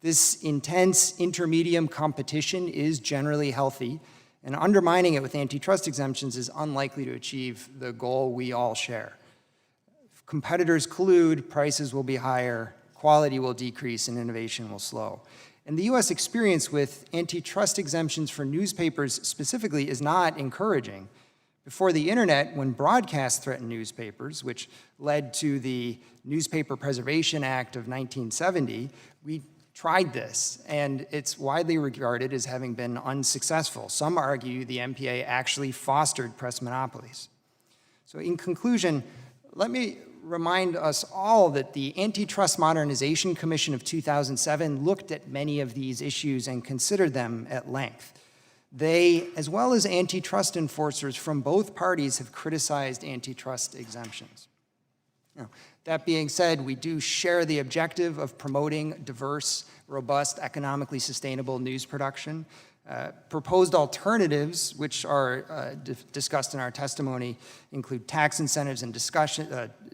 This intense intermedium competition is generally healthy, and undermining it with antitrust exemptions is unlikely to achieve the goal we all share. If competitors collude, prices will be higher, quality will decrease, and innovation will slow. And the U.S. experience with antitrust exemptions for newspapers specifically is not encouraging. Before the internet, when broadcast threatened newspapers, which led to the Newspaper Preservation Act of 1970, we tried this, and it's widely regarded as having been unsuccessful. Some argue the MPA actually fostered press monopolies. So in conclusion, let me remind us all that the Antitrust Modernization Commission of 2007 looked at many of these issues and considered them at length. They, as well as antitrust enforcers from both parties, have criticized antitrust exemptions. Now, that being said, we do share the objective of promoting diverse, robust, economically sustainable news production. Proposed alternatives, which are discussed in our testimony, include tax incentives and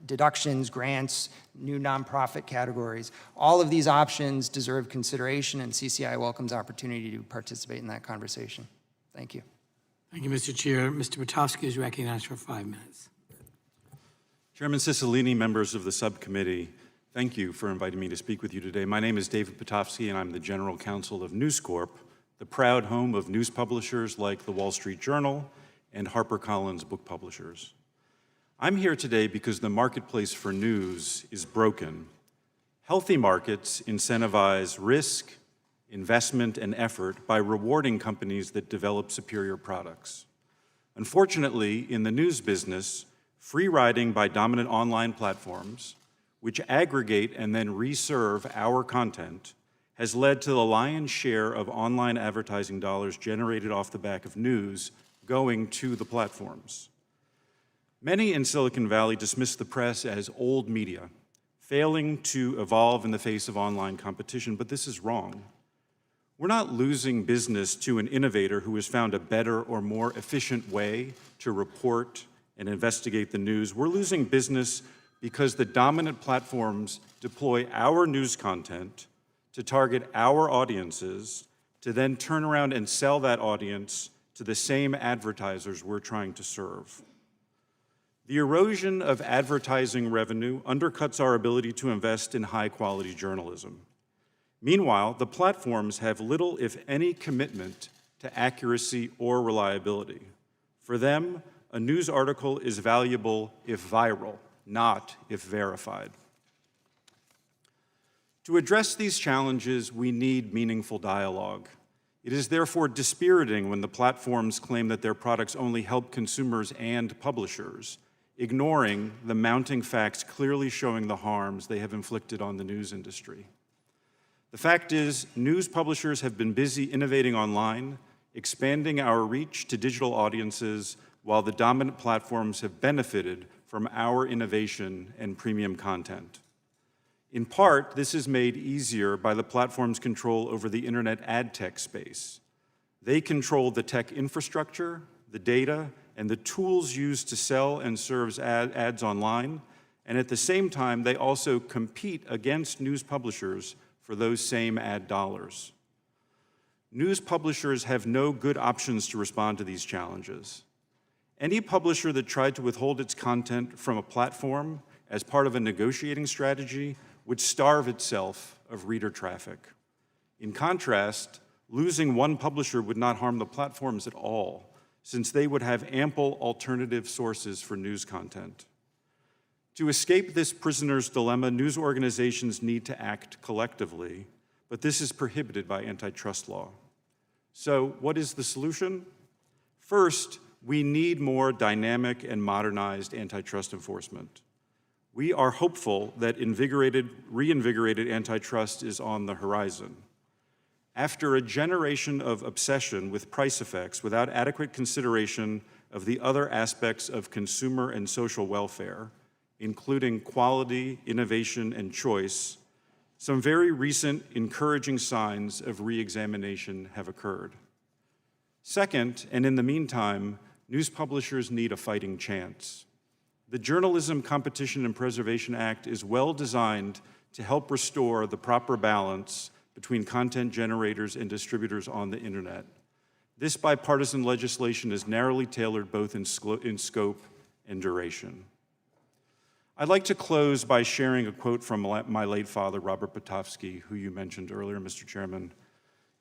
deductions, grants, new nonprofit categories. All of these options deserve consideration, and CCI welcomes opportunity to participate in that conversation. Thank you. Thank you, Mr. Chair. Mr. Potofsky is recognized for 5 minutes. Chairman Cicilline, members of the subcommittee, thank you for inviting me to speak with you today. My name is David Potofsky, and I'm the General Counsel of News Corp, the proud home of news publishers like the Wall Street Journal and HarperCollins Book Publishers. I'm here today because the marketplace for news is broken. Healthy markets incentivize risk, investment, and effort by rewarding companies that develop superior products. Unfortunately, in the news business, free riding by dominant online platforms, which aggregate and then reserve our content, has led to the lion's share of online advertising dollars generated off the back of news going to the platforms. Many in Silicon Valley dismiss the press as old media, failing to evolve in the face of online competition, but this is wrong. We're not losing business to an innovator who has found a better or more efficient way to report and investigate the news. We're losing business because the dominant platforms deploy our news content to target our audiences, to then turn around and sell that audience to the same advertisers we're trying to serve. The erosion of advertising revenue undercuts our ability to invest in high-quality journalism. Meanwhile, the platforms have little, if any, commitment to accuracy or reliability. For them, a news article is valuable if viral, not if verified. To address these challenges, we need meaningful dialogue. It is therefore dispiriting when the platforms claim that their products only help consumers and publishers, ignoring the mounting facts clearly showing the harms they have inflicted on the news industry. The fact is, news publishers have been busy innovating online, expanding our reach to digital audiences, while the dominant platforms have benefited from our innovation and premium content. In part, this is made easier by the platform's control over the internet ad tech space. They control the tech infrastructure, the data, and the tools used to sell and serve ads online, and at the same time, they also compete against news publishers for those same ad dollars. News publishers have no good options to respond to these challenges. Any publisher that tried to withhold its content from a platform as part of a negotiating strategy would starve itself of reader traffic. In contrast, losing one publisher would not harm the platforms at all, since they would have ample alternative sources for news content. To escape this prisoner's dilemma, news organizations need to act collectively, but this is prohibited by antitrust law. So, what is the solution? First, we need more dynamic and modernized antitrust enforcement. We are hopeful that reinvigorated antitrust is on the horizon. After a generation of obsession with price effects without adequate consideration of the other aspects of consumer and social welfare, including quality, innovation, and choice, some very recent encouraging signs of re-examination have occurred. Second, and in the meantime, news publishers need a fighting chance. The Journalism Competition and Preservation Act is well designed to help restore the proper balance between content generators and distributors on the internet. This bipartisan legislation is narrowly tailored both in scope and duration. I'd like to close by sharing a quote from my late father, Robert Butofsky, who you mentioned earlier, Mr. Chairman.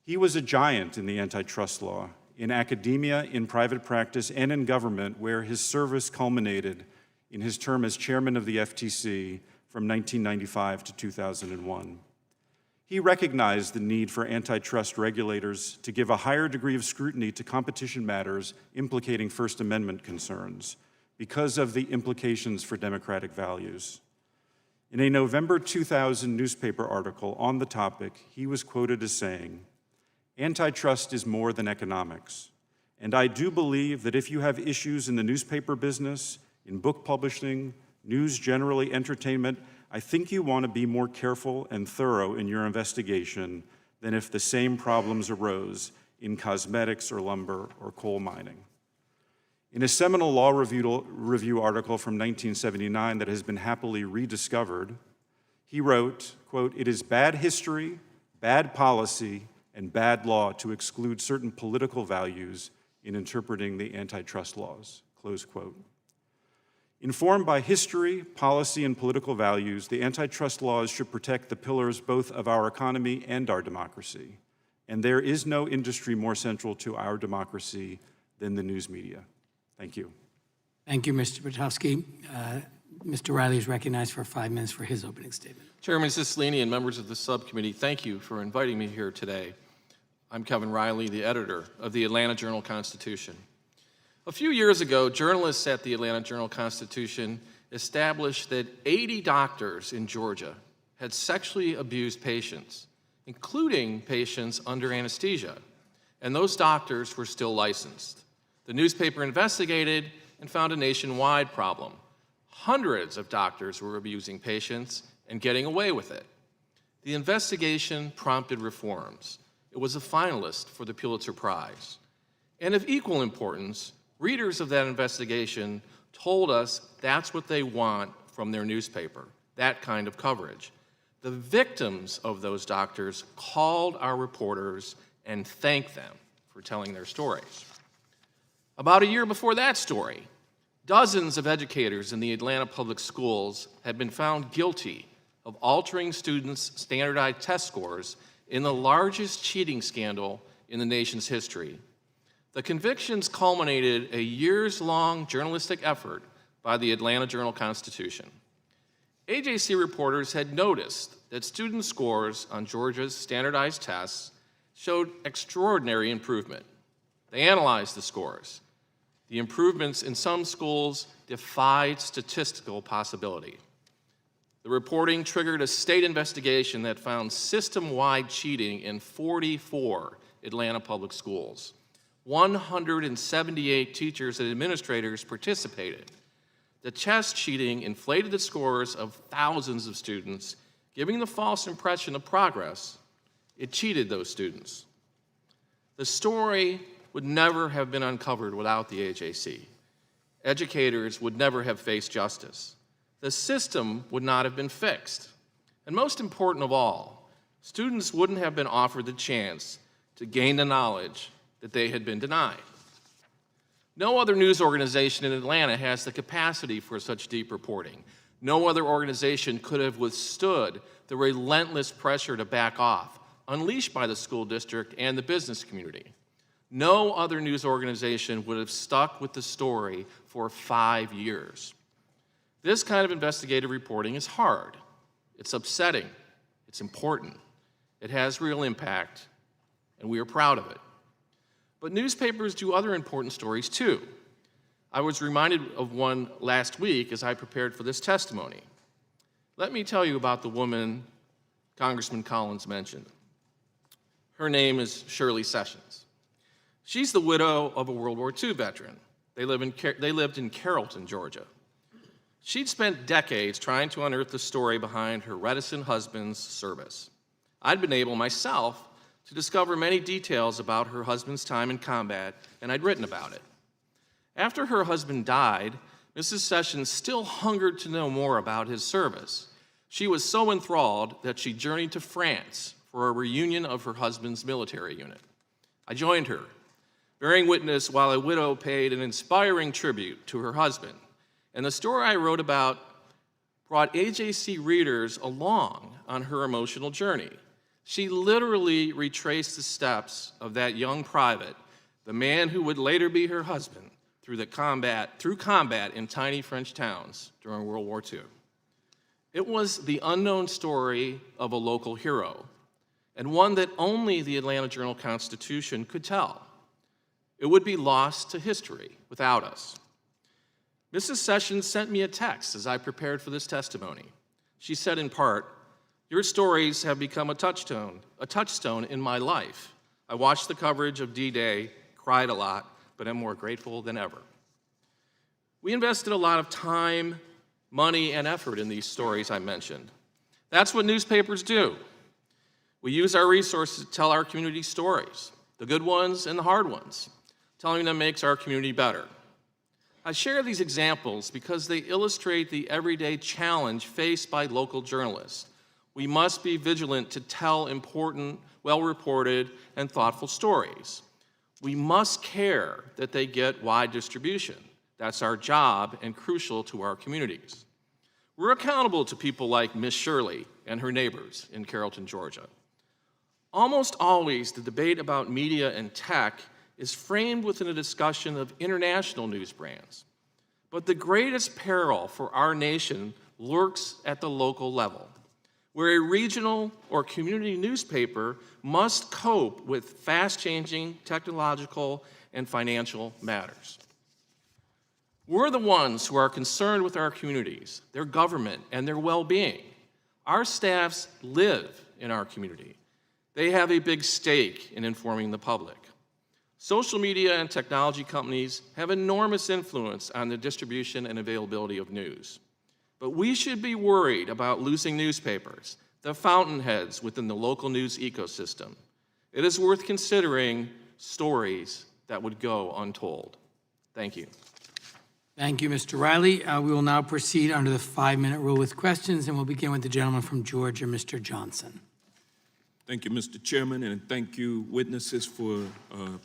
He was a giant in the antitrust law, in academia, in private practice, and in government, where his service culminated in his term as chairman of the FTC from 1995 to 2001. He recognized the need for antitrust regulators to give a higher degree of scrutiny to competition matters implicating First Amendment concerns because of the implications for democratic values. In a November 2000 newspaper article on the topic, he was quoted as saying, "Antitrust is more than economics, and I do believe that if you have issues in the newspaper business, in book publishing, news generally, entertainment, I think you want to be more careful and thorough in your investigation than if the same problems arose in cosmetics or lumber or coal mining." In a seminal law review article from 1979 that has been happily rediscovered, he wrote, quote, "It is bad history, bad policy, and bad law to exclude certain political values in interpreting the antitrust laws," close quote. Informed by history, policy, and political values, the antitrust laws should protect the pillars both of our economy and our democracy. And there is no industry more central to our democracy than the news media. Thank you. Thank you, Mr. Butofsky. Mr. Riley is recognized for 5 minutes for his opening statement. Chairman Cicilline and members of the subcommittee, thank you for inviting me here today. I'm Kevin Riley, the editor of the Atlanta Journal-Constitution. A few years ago, journalists at the Atlanta Journal-Constitution established that 80 doctors in Georgia had sexually abused patients, including patients under anesthesia, and those doctors were still licensed. The newspaper investigated and found a nationwide problem. Hundreds of doctors were abusing patients and getting away with it. The investigation prompted reforms. It was a finalist for the Pulitzer Prize. And of equal importance, readers of that investigation told us that's what they want from their newspaper, that kind of coverage. The victims of those doctors called our reporters and thanked them for telling their stories. About a year before that story, dozens of educators in the Atlanta public schools had been found guilty of altering students' standardized test scores in the largest cheating scandal in the nation's history. The convictions culminated a years-long journalistic effort by the Atlanta Journal-Constitution. AJC reporters had noticed that student scores on Georgia's standardized tests showed extraordinary improvement. They analyzed the scores. The improvements in some schools defied statistical possibility. The reporting triggered a state investigation that found system-wide cheating in 44 Atlanta public schools. 178 teachers and administrators participated. The test cheating inflated the scores of thousands of students, giving the false impression of progress. It cheated those students. The story would never have been uncovered without the AJC. Educators would never have faced justice. The system would not have been fixed. And most important of all, students wouldn't have been offered the chance to gain the knowledge that they had been denied. No other news organization in Atlanta has the capacity for such deep reporting. No other organization could have withstood the relentless pressure to back off, unleashed by the school district and the business community. No other news organization would have stuck with the story for 5 years. This kind of investigative reporting is hard. It's upsetting. It's important. It has real impact, and we are proud of it. But newspapers do other important stories too. I was reminded of one last week as I prepared for this testimony. Let me tell you about the woman Congressman Collins mentioned. Her name is Shirley Sessions. She's the widow of a World War II veteran. They lived in Carrollton, Georgia. She'd spent decades trying to unearth the story behind her reticent husband's service. I'd been able myself to discover many details about her husband's time in combat, and I'd written about it. After her husband died, Mrs. Sessions still hungered to know more about his service. She was so enthralled that she journeyed to France for a reunion of her husband's military unit. I joined her, bearing witness while a widow paid an inspiring tribute to her husband. And the story I wrote about brought AJC readers along on her emotional journey. She literally retraced the steps of that young private, the man who would later be her husband, through combat in tiny French towns during World War II. It was the unknown story of a local hero, and one that only the Atlanta Journal-Constitution could tell. It would be lost to history without us. Mrs. Sessions sent me a text as I prepared for this testimony. She said in part, "Your stories have become a touchstone in my life. I watched the coverage of D-Day, cried a lot, but am more grateful than ever." We invested a lot of time, money, and effort in these stories I mentioned. That's what newspapers do. We use our resources to tell our community stories, the good ones and the hard ones. Telling them makes our community better. I share these examples because they illustrate the everyday challenge faced by local journalists. We must be vigilant to tell important, well-reported, and thoughtful stories. We must care that they get wide distribution. That's our job and crucial to our communities. We're accountable to people like Miss Shirley and her neighbors in Carrollton, Georgia. Almost always, the debate about media and tech is framed within a discussion of international news brands. But the greatest peril for our nation lurks at the local level, where a regional or community newspaper must cope with fast-changing technological and financial matters. We're the ones who are concerned with our communities, their government, and their well-being. Our staffs live in our community. They have a big stake in informing the public. Social media and technology companies have enormous influence on the distribution and availability of news. But we should be worried about losing newspapers, the fountainheads within the local news ecosystem. It is worth considering stories that would go untold. Thank you. Thank you, Mr. Riley. We will now proceed under the 5-minute rule with questions, and we'll begin with the gentleman from Georgia, Mr. Johnson. Thank you, Mr. Chairman, and thank you, witnesses, for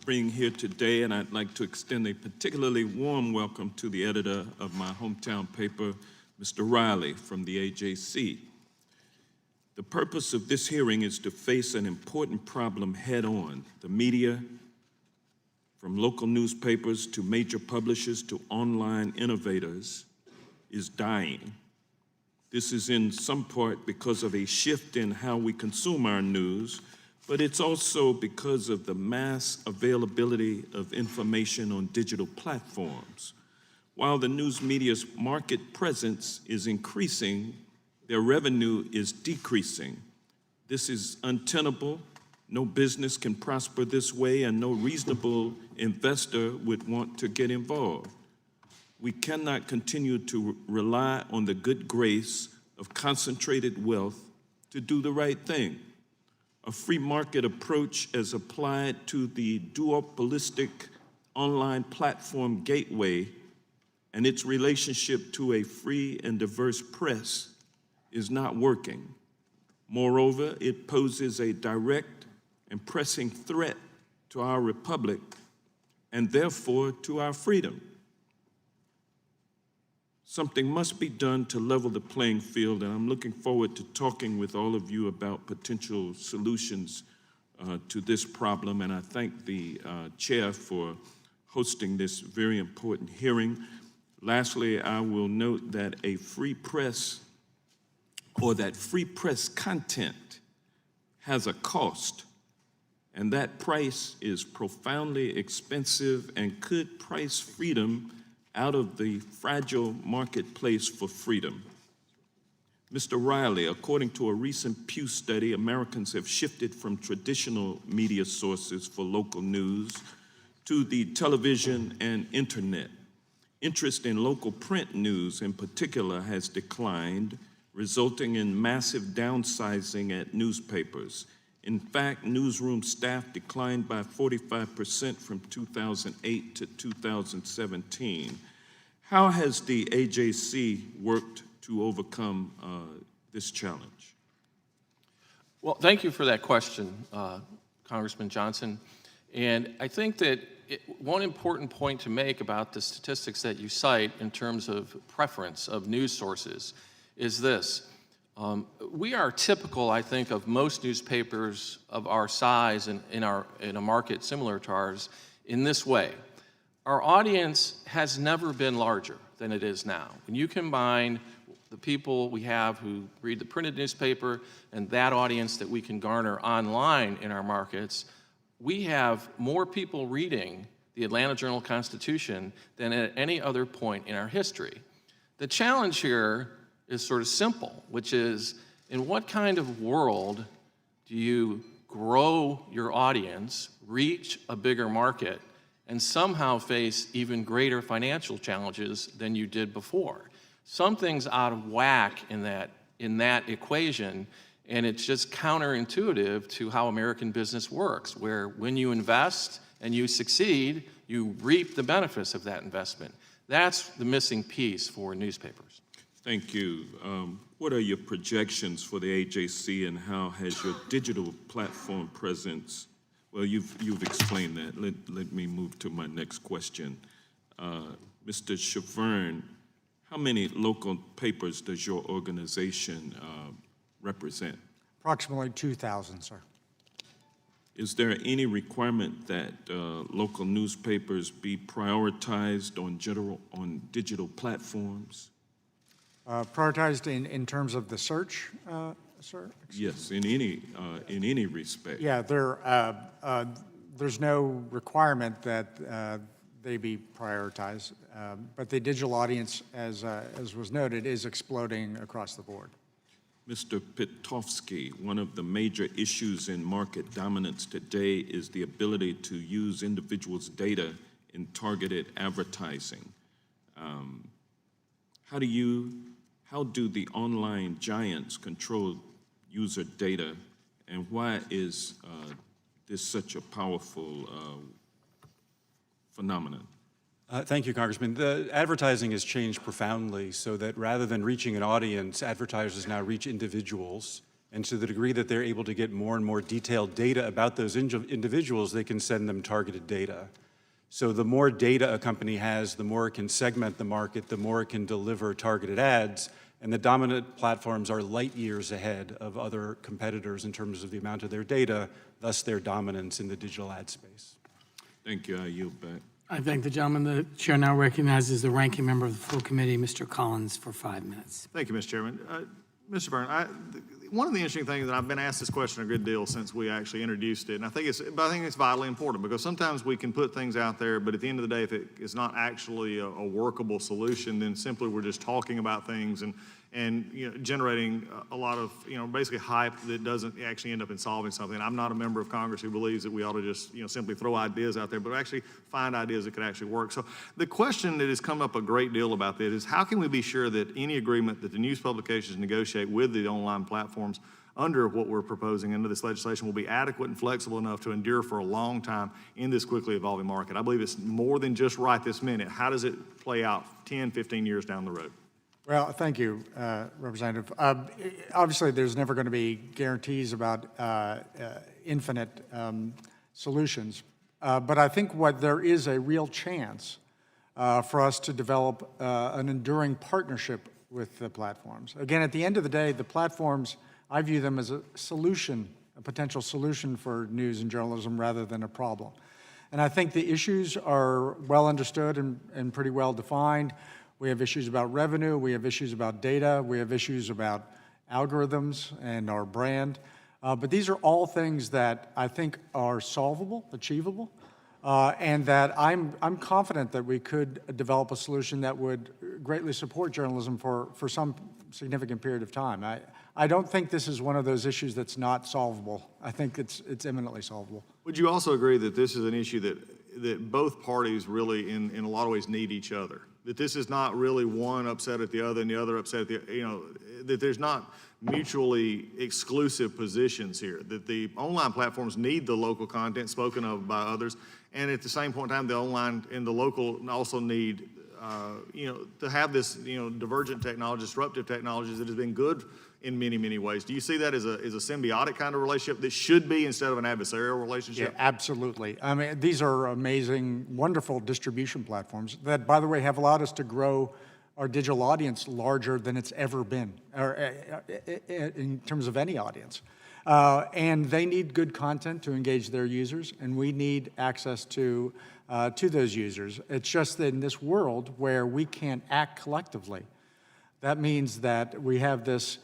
being here today. And I'd like to extend a particularly warm welcome to the editor of my hometown paper, Mr. Riley, from the AJC. The purpose of this hearing is to face an important problem head-on. The media, from local newspapers to major publishers to online innovators, is dying. This is in some part because of a shift in how we consume our news, but it's also because of the mass availability of information on digital platforms. While the news media's market presence is increasing, their revenue is decreasing. This is untenable. No business can prosper this way, and no reasonable investor would want to get involved. We cannot continue to rely on the good grace of concentrated wealth to do the right thing. A free market approach as applied to the duopolistic online platform gateway and its relationship to a free and diverse press is not working. Moreover, it poses a direct and pressing threat to our republic and therefore to our freedom. Something must be done to level the playing field, and I'm looking forward to talking with all of you about potential solutions to this problem, and I thank the chair for hosting this very important hearing. Lastly, I will note that a free press, or that free press content, has a cost, and that price is profoundly expensive and could price freedom out of the fragile marketplace for freedom. Mr. Riley, according to a recent Pew study, Americans have shifted from traditional media sources for local news to the television and internet. Interest in local print news in particular has declined, resulting in massive downsizing at newspapers. In fact, newsroom staff declined by 45% from 2008 to 2017. How has the AJC worked to overcome this challenge? Well, thank you for that question, Congressman Johnson. And I think that one important point to make about the statistics that you cite in terms of preference of news sources is this. We are typical, I think, of most newspapers of our size and in a market similar to ours in this way. Our audience has never been larger than it is now. When you combine the people we have who read the printed newspaper and that audience that we can garner online in our markets, we have more people reading the Atlanta Journal-Constitution than at any other point in our history. The challenge here is sort of simple, which is, in what kind of world do you grow your audience, reach a bigger market, and somehow face even greater financial challenges than you did before? Something's out of whack in that equation, and it's just counterintuitive to how American business works, where when you invest and you succeed, you reap the benefits of that investment. That's the missing piece for newspapers. Thank you. What are your projections for the AJC, and how has your digital platform presence? Well, you've explained that. Let me move to my next question. Mr. Chavern, how many local papers does your organization represent? Approximately 2,000, sir. Is there any requirement that local newspapers be prioritized on digital platforms? Prioritized in terms of the search, sir? Yes, in any respect. Yeah, there's no requirement that they be prioritized, but the digital audience, as was noted, is exploding across the board. Mr. Pitofsky, one of the major issues in market dominance today is the ability to use individuals' data in targeted advertising. How do the online giants control user data, and why is this such a powerful phenomenon? Thank you, Congressman. The advertising has changed profoundly so that rather than reaching an audience, advertisers now reach individuals. And to the degree that they're able to get more and more detailed data about those individuals, they can send them targeted data. So the more data a company has, the more it can segment the market, the more it can deliver targeted ads. And the dominant platforms are light years ahead of other competitors in terms of the amount of their data, thus their dominance in the digital ad space. Thank you. I yield back. I thank the gentleman. The chair now recognizes the ranking member of the full committee, Mr. Collins, for 5 minutes. Thank you, Mr. Chairman. Mr. Byrne, one of the interesting things that I've been asked this question a good deal since we actually introduced it, and I think it's vitally important because sometimes we can put things out there, but at the end of the day, if it is not actually a workable solution, then simply we're just talking about things and generating a lot of basically hype that doesn't actually end up in solving something. I'm not a member of Congress who believes that we ought to just simply throw ideas out there, but actually find ideas that could actually work. So the question that has come up a great deal about this is how can we be sure that any agreement that the news publications negotiate with the online platforms under what we're proposing under this legislation will be adequate and flexible enough to endure for a long time in this quickly evolving market? I believe it's more than just right this minute. How does it play out 10, 15 years down the road? Well, thank you, Representative. Obviously, there's never going to be guarantees about infinite solutions, but I think what there is a real chance for us to develop an enduring partnership with the platforms. Again, at the end of the day, the platforms, I view them as a solution, a potential solution for news and journalism rather than a problem. And I think the issues are well understood and pretty well defined. We have issues about revenue, we have issues about data, we have issues about algorithms and our brand. But these are all things that I think are solvable, achievable, and that I'm confident that we could develop a solution that would greatly support journalism for some significant period of time. I don't think this is one of those issues that's not solvable. I think it's eminently solvable. Would you also agree that this is an issue that both parties really, in a lot of ways, need each other? That this is not really one upset at the other and the other upset at the, that there's not mutually exclusive positions here, that the online platforms need the local content spoken of by others, and at the same point in time, the online and the local also need, to have this, divergent technology, disruptive technologies that has been good in many, many ways. Do you see that as a symbiotic kind of relationship that should be instead of an adversarial relationship? Yeah, absolutely. I mean, these are amazing, wonderful distribution platforms that, by the way, have allowed us to grow our digital audience larger than it's ever been, or in terms of any audience. And they need good content to engage their users, and we need access to those users. It's just that in this world where we can't act collectively, that means that we have this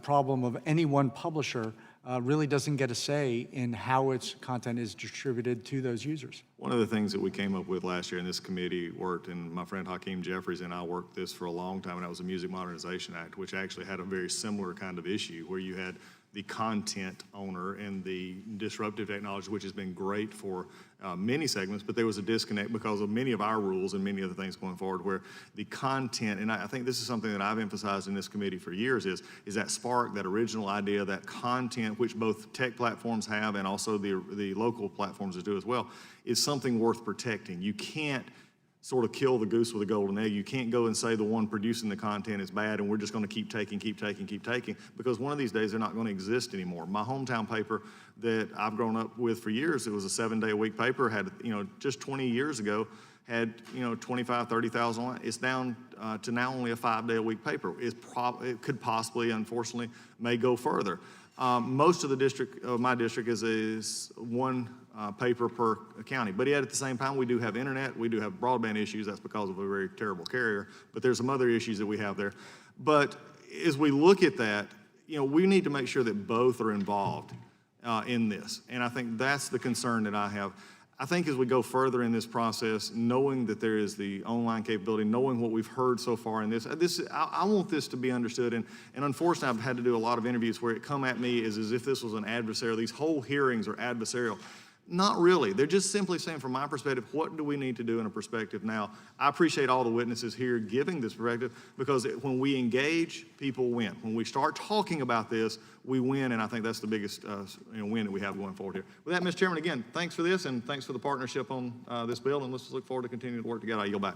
problem of any one publisher really doesn't get a say in how its content is distributed to those users. One of the things that we came up with last year, and this committee worked, and my friend Hakeem Jeffries and I worked this for a long time, and that was the Music Modernization Act, which actually had a very similar kind of issue where you had the content owner and the disruptive technology, which has been great for many segments, but there was a disconnect because of many of our rules and many other things going forward where the content, and I think this is something that I've emphasized in this committee for years, is that spark, that original idea, that content, which both tech platforms have and also the local platforms do as well, is something worth protecting. You can't sort of kill the goose with a golden egg. You can't go and say the one producing the content is bad and we're just going to keep taking, because one of these days they're not going to exist anymore. My hometown paper that I've grown up with for years, it was a 7-day-a-week paper, had, just 20 years ago, had, 25, 30,000 lines. It's down to now only a 5-day-a-week paper. It could possibly, unfortunately, may go further. Most of my district is one paper per county. But yet at the same time, we do have internet, we do have broadband issues. That's because of a very terrible carrier. But there's some other issues that we have there. But as we look at that, we need to make sure that both are involved in this. And I think that's the concern that I have. I think as we go further in this process, knowing that there is the online capability, knowing what we've heard so far in this, I want this to be understood. And unfortunately, I've had to do a lot of interviews where it come at me as if this was an adversarial. These whole hearings are adversarial. Not really. They're just simply saying, from my perspective, what do we need to do in a perspective now? I appreciate all the witnesses here giving this perspective, because when we engage, people win. When we start talking about this, we win, and I think that's the biggest win that we have going forward here. With that, Mr. Chairman, again, thanks for this, and thanks for the partnership on this bill, and let's look forward to continuing to work together. I yield back.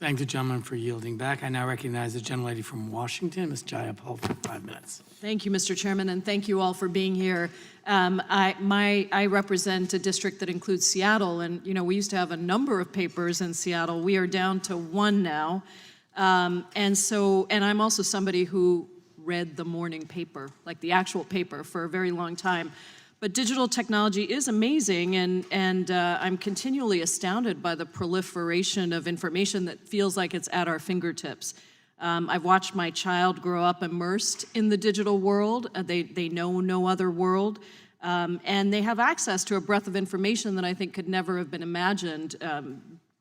Thank the gentleman for yielding back. I now recognize the gentlelady from Washington, Ms. Jayapal, for 5 minutes. Thank you, Mr. Chairman, and thank you all for being here. I represent a district that includes Seattle, and we used to have a number of papers in Seattle. We are down to one now, and I'm also somebody who read the morning paper, like the actual paper, for a very long time. But digital technology is amazing, and I'm continually astounded by the proliferation of information that feels like it's at our fingertips. I've watched my child grow up immersed in the digital world. They know no other world, and they have access to a breadth of information that I think could never have been imagined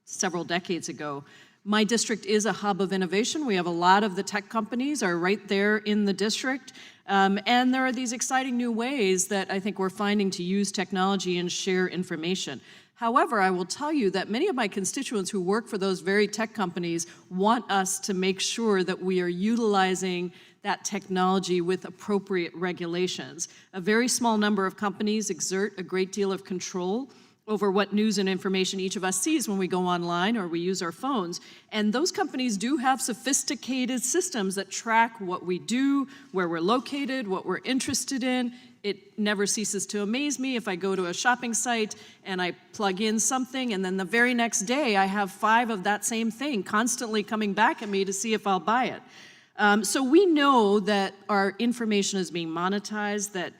several decades ago. My district is a hub of innovation. We have a lot of the tech companies are right there in the district. And there are these exciting new ways that I think we're finding to use technology and share information. However, I will tell you that many of my constituents who work for those very tech companies want us to make sure that we are utilizing that technology with appropriate regulations. A very small number of companies exert a great deal of control over what news and information each of us sees when we go online or we use our phones. And those companies do have sophisticated systems that track what we do, where we're located, what we're interested in. It never ceases to amaze me if I go to a shopping site and I plug in something, and then the very next day I have 5 of that same thing constantly coming back at me to see if I'll buy it. So we know that our information is being monetized, that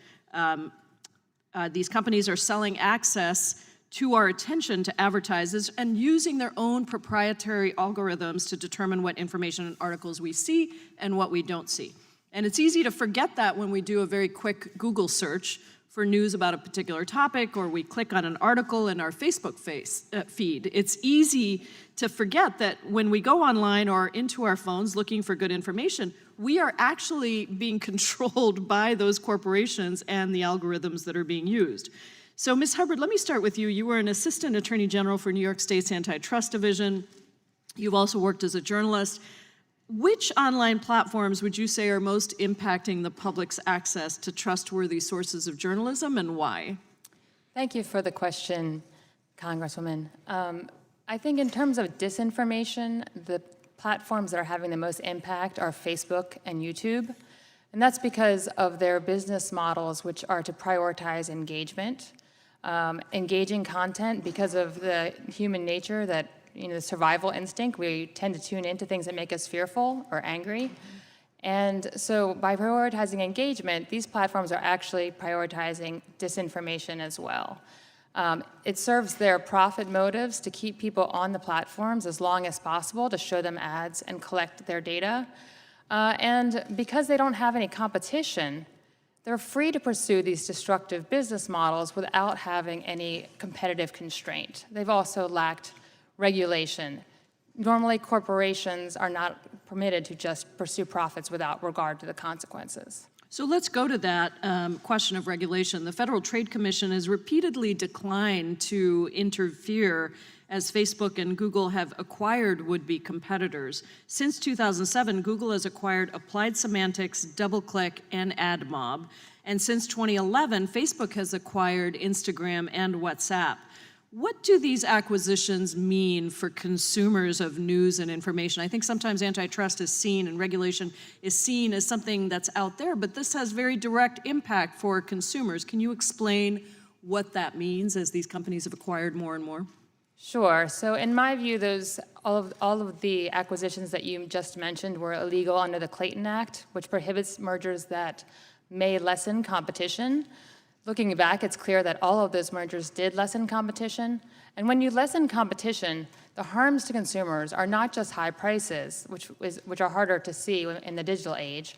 these companies are selling access to our attention to advertisers and using their own proprietary algorithms to determine what information and articles we see and what we don't see. And it's easy to forget that when we do a very quick Google search for news about a particular topic, or we click on an article in our Facebook feed. It's easy to forget that when we go online or into our phones looking for good information, we are actually being controlled by those corporations and the algorithms that are being used. So, Ms. Hubbard, let me start with you. You were an Assistant Attorney General for New York State's Antitrust Division. You've also worked as a journalist. Which online platforms would you say are most impacting the public's access to trustworthy sources of journalism, and why? Thank you for the question, Congresswoman. I think in terms of disinformation, the platforms that are having the most impact are Facebook and YouTube. And that's because of their business models, which are to prioritize engagement, engaging content, because of the human nature that, the survival instinct. We tend to tune into things that make us fearful or angry. And so by prioritizing engagement, these platforms are actually prioritizing disinformation as well. It serves their profit motives to keep people on the platforms as long as possible, to show them ads and collect their data. And because they don't have any competition, they're free to pursue these destructive business models without having any competitive constraint. They've also lacked regulation. Normally, corporations are not permitted to just pursue profits without regard to the consequences. So let's go to that question of regulation. The Federal Trade Commission has repeatedly declined to interfere as Facebook and Google have acquired would-be competitors. Since 2007, Google has acquired Applied Semantics, DoubleClick, and AdMob. And since 2011, Facebook has acquired Instagram and WhatsApp. What do these acquisitions mean for consumers of news and information? I think sometimes antitrust is seen and regulation is seen as something that's out there, but this has very direct impact for consumers. Can you explain what that means as these companies have acquired more and more? Sure. So in my view, all of the acquisitions that you just mentioned were illegal under the Clayton Act, which prohibits mergers that may lessen competition. Looking back, it's clear that all of those mergers did lessen competition. And when you lessen competition, the harms to consumers are not just high prices, which are harder to see in the digital age,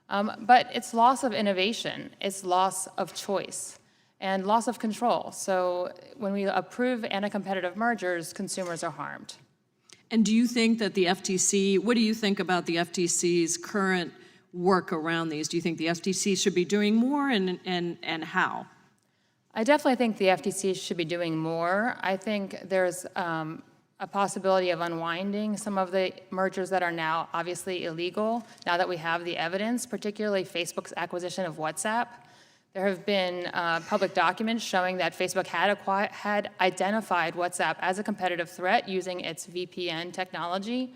but it's loss of innovation, it's loss of choice, and loss of control. So when we approve anti-competitive mergers, consumers are harmed. And do you think that the FTC, what do you think about the FTC's current work around these? Do you think the FTC should be doing more, and how? I definitely think the FTC should be doing more. I think there's a possibility of unwinding some of the mergers that are now obviously illegal, now that we have the evidence, particularly Facebook's acquisition of WhatsApp. There have been public documents showing that Facebook had identified WhatsApp as a competitive threat using its VPN technology,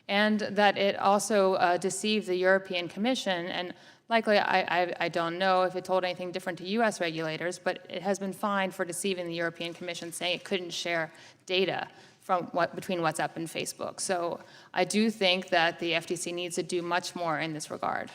and that it also deceived the European Commission. And likely, I don't know if it told anything different to US regulators, but it has been fined for deceiving the European Commission, saying it couldn't share data between WhatsApp and Facebook. So I do think that the FTC needs to do much more in this regard.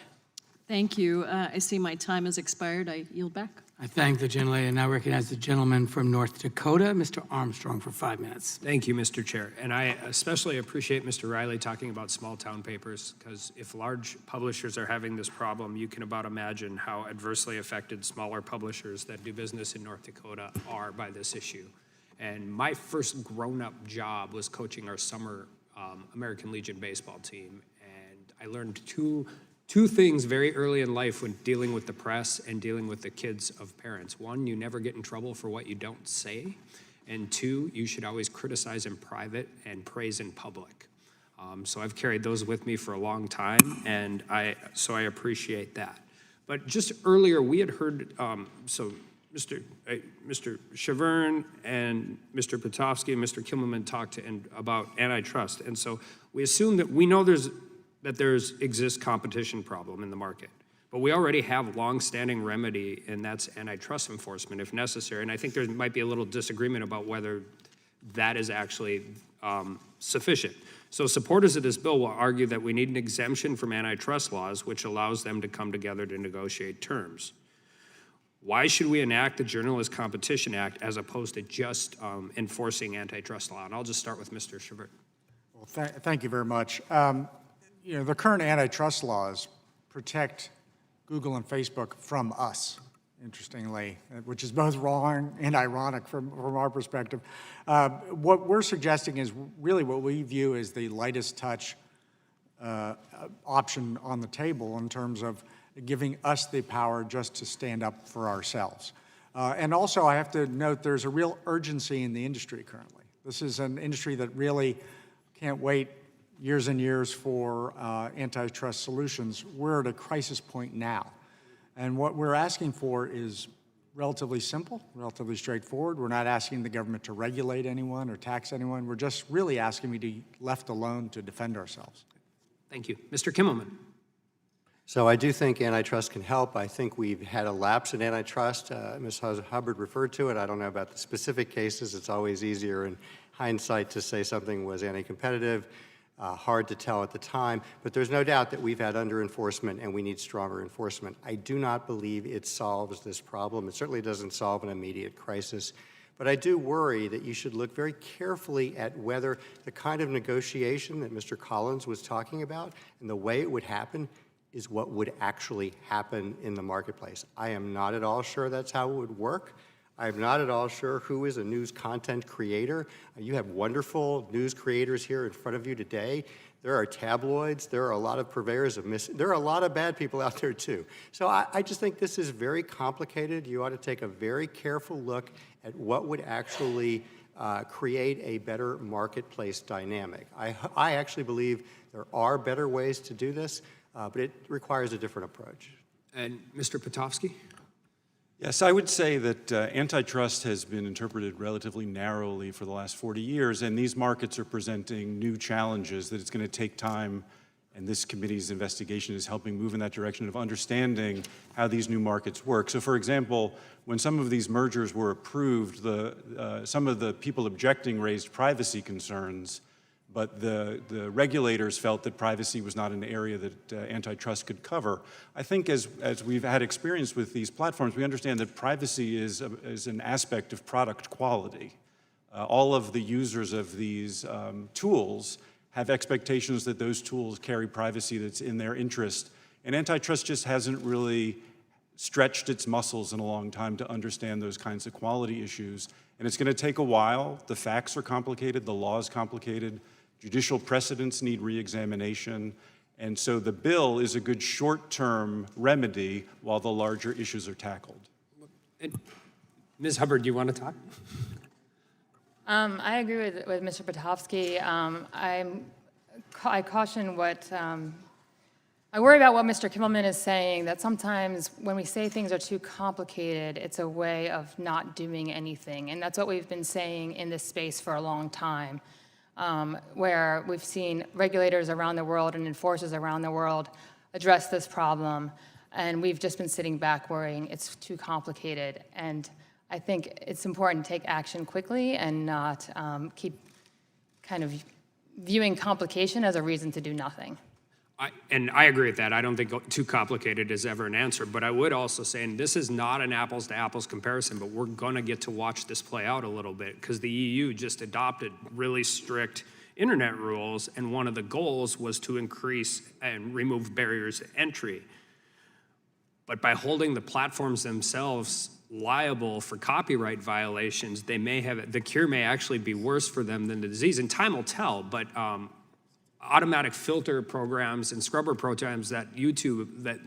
Thank you. I see my time has expired. I yield back. I thank the gentlelady and now recognize the gentleman from North Dakota, Mr. Armstrong, for 5 minutes. Thank you, Mr. Chair. And I especially appreciate Mr. Riley talking about small-town papers, because if large publishers are having this problem, you can about imagine how adversely affected smaller publishers that do business in North Dakota are by this issue. And my first grown-up job was coaching our summer American Legion baseball team, and I learned two things very early in life when dealing with the press and dealing with the kids of parents. One, you never get in trouble for what you don't say. And two, you should always criticize in private and praise in public. So I've carried those with me for a long time, and so I appreciate that. But just earlier, we had heard, Mr. Shavern and Mr. Potofsky and Mr. Kimmelman talked about antitrust. And so we assume that we know that exists competition problem in the market. But we already have longstanding remedy, and that's antitrust enforcement if necessary. And I think there might be a little disagreement about whether that is actually sufficient. So supporters of this bill will argue that we need an exemption from antitrust laws, which allows them to come together to negotiate terms. Why should we enact the Journalist Competition Act as opposed to just enforcing antitrust law? And I'll just start with Mr. Shavert. Well, thank you very much. The current antitrust laws protect Google and Facebook from us, interestingly, which is both wrong and ironic from our perspective. What we're suggesting is really what we view as the lightest touch option on the table in terms of giving us the power just to stand up for ourselves. And also, I have to note there's a real urgency in the industry currently. This is an industry that really can't wait years and years for antitrust solutions. We're at a crisis point now. And what we're asking for is relatively simple, relatively straightforward. We're not asking the government to regulate anyone or tax anyone. We're just really asking to be left alone to defend ourselves. Thank you. Mr. Kimmelman. So I do think antitrust can help. I think we've had a lapse in antitrust. Ms. Hubbard referred to it. I don't know about the specific cases. It's always easier in hindsight to say something was anti-competitive. Hard to tell at the time, but there's no doubt that we've had under-enforcement and we need stronger enforcement. I do not believe it solves this problem. It certainly doesn't solve an immediate crisis, but I do worry that you should look very carefully at whether the kind of negotiation that Mr. Collins was talking about and the way it would happen is what would actually happen in the marketplace. I am not at all sure that's how it would work. I'm not at all sure who is a news content creator. You have wonderful news creators here in front of you today. There are tabloids. There are a lot of purveyors of there are a lot of bad people out there too. So I just think this is very complicated. You ought to take a very careful look at what would actually create a better marketplace dynamic. I actually believe there are better ways to do this, but it requires a different approach. And Mr. Potofsky? Yes, I would say that antitrust has been interpreted relatively narrowly for the last 40 years, and these markets are presenting new challenges that it's going to take time, and this committee's investigation is helping move in that direction of understanding how these new markets work. So, for example, when some of these mergers were approved, some of the people objecting raised privacy concerns, but the regulators felt that privacy was not an area that antitrust could cover. I think as we've had experience with these platforms, we understand that privacy is an aspect of product quality. All of the users of these tools have expectations that those tools carry privacy that's in their interest, and antitrust just hasn't really stretched its muscles in a long time to understand those kinds of quality issues. And it's going to take a while. The facts are complicated, the law is complicated. Judicial precedents need re-examination, and so the bill is a good short-term remedy while the larger issues are tackled. And Ms. Hubbard, do you want to talk? I agree with Mr. Potofsky. I caution I worry about what Mr. Kimmelman is saying, that sometimes when we say things are too complicated, it's a way of not doing anything, and that's what we've been saying in this space for a long time. Where we've seen regulators around the world and enforcers around the world address this problem, and we've just been sitting back worrying it's too complicated. And I think it's important to take action quickly and not keep kind of viewing complication as a reason to do nothing. And I agree with that. I don't think too complicated is ever an answer. But I would also say, and this is not an apples to apples comparison, but we're going to get to watch this play out a little bit because the EU just adopted really strict internet rules, and one of the goals was to increase and remove barriers to entry. But by holding the platforms themselves liable for copyright violations, the cure may actually be worse for them than the disease, and time will tell. But automatic filter programs and scrubber programs that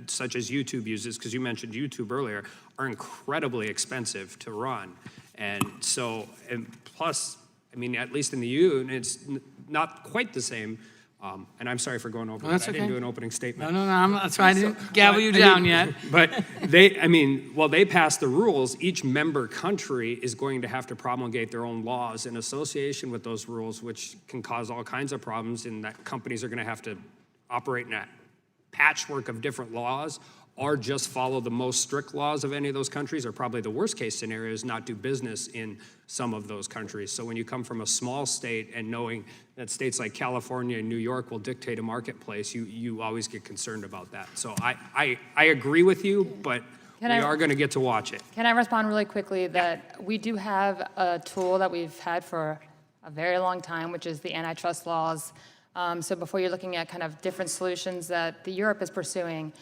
such as YouTube uses, because you mentioned YouTube earlier, are incredibly expensive to run. And so, and plus, I mean, at least in the EU, it's not quite the same. And I'm sorry for going over that. that's I didn't okay. do an opening statement. That's why I didn't gavel you down yet. But while they pass the rules, each member country is going to have to promulgate their own laws in association with those rules, which can cause all kinds of problems in that companies are going to have to operate in a patchwork of different laws, or just follow the most strict laws of any of those countries, or probably the worst case scenario is not do business in some of those countries. So when you come from a small state and knowing that states like California and New York will dictate a marketplace, you always get concerned about that. So I agree with you, but we are going to get to watch it. Can I respond really quickly that we do have a tool that we've had for a very long time, which is the antitrust laws. So before you're looking at kind of different solutions that Europe is pursuing,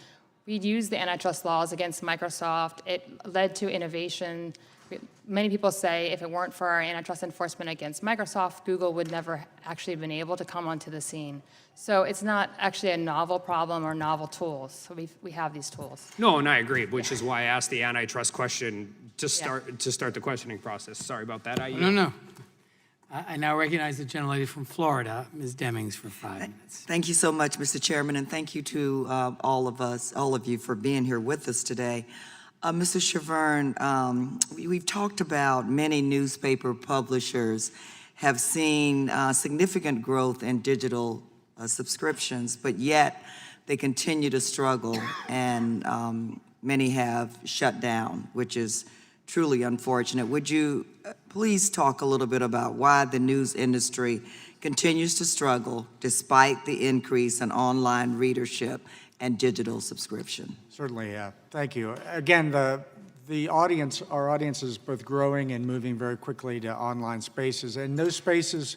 we'd use the antitrust laws against Microsoft. It led to innovation. Many people say if it weren't for our antitrust enforcement against Microsoft, Google would never actually have been able to come onto the scene. So it's not actually a novel problem or novel tools. So we have these tools. No, and I agree, which is why I asked the antitrust question to start the questioning process. Sorry about that. No. I now recognize the gentlelady from Florida, Ms. Demings, for 5 minutes. Thank you so much, Mr. Chairman, and thank you to all of you for being here with us today. Mr. Chavern, we've talked about many newspaper publishers have seen significant growth in digital subscriptions, but yet they continue to struggle, and many have shut down, which is truly unfortunate. Would you please talk a little bit about why the news industry continues to struggle despite the increase in online readership and digital subscription? Certainly, thank you. Again, our audience is both growing and moving very quickly to online spaces, and those spaces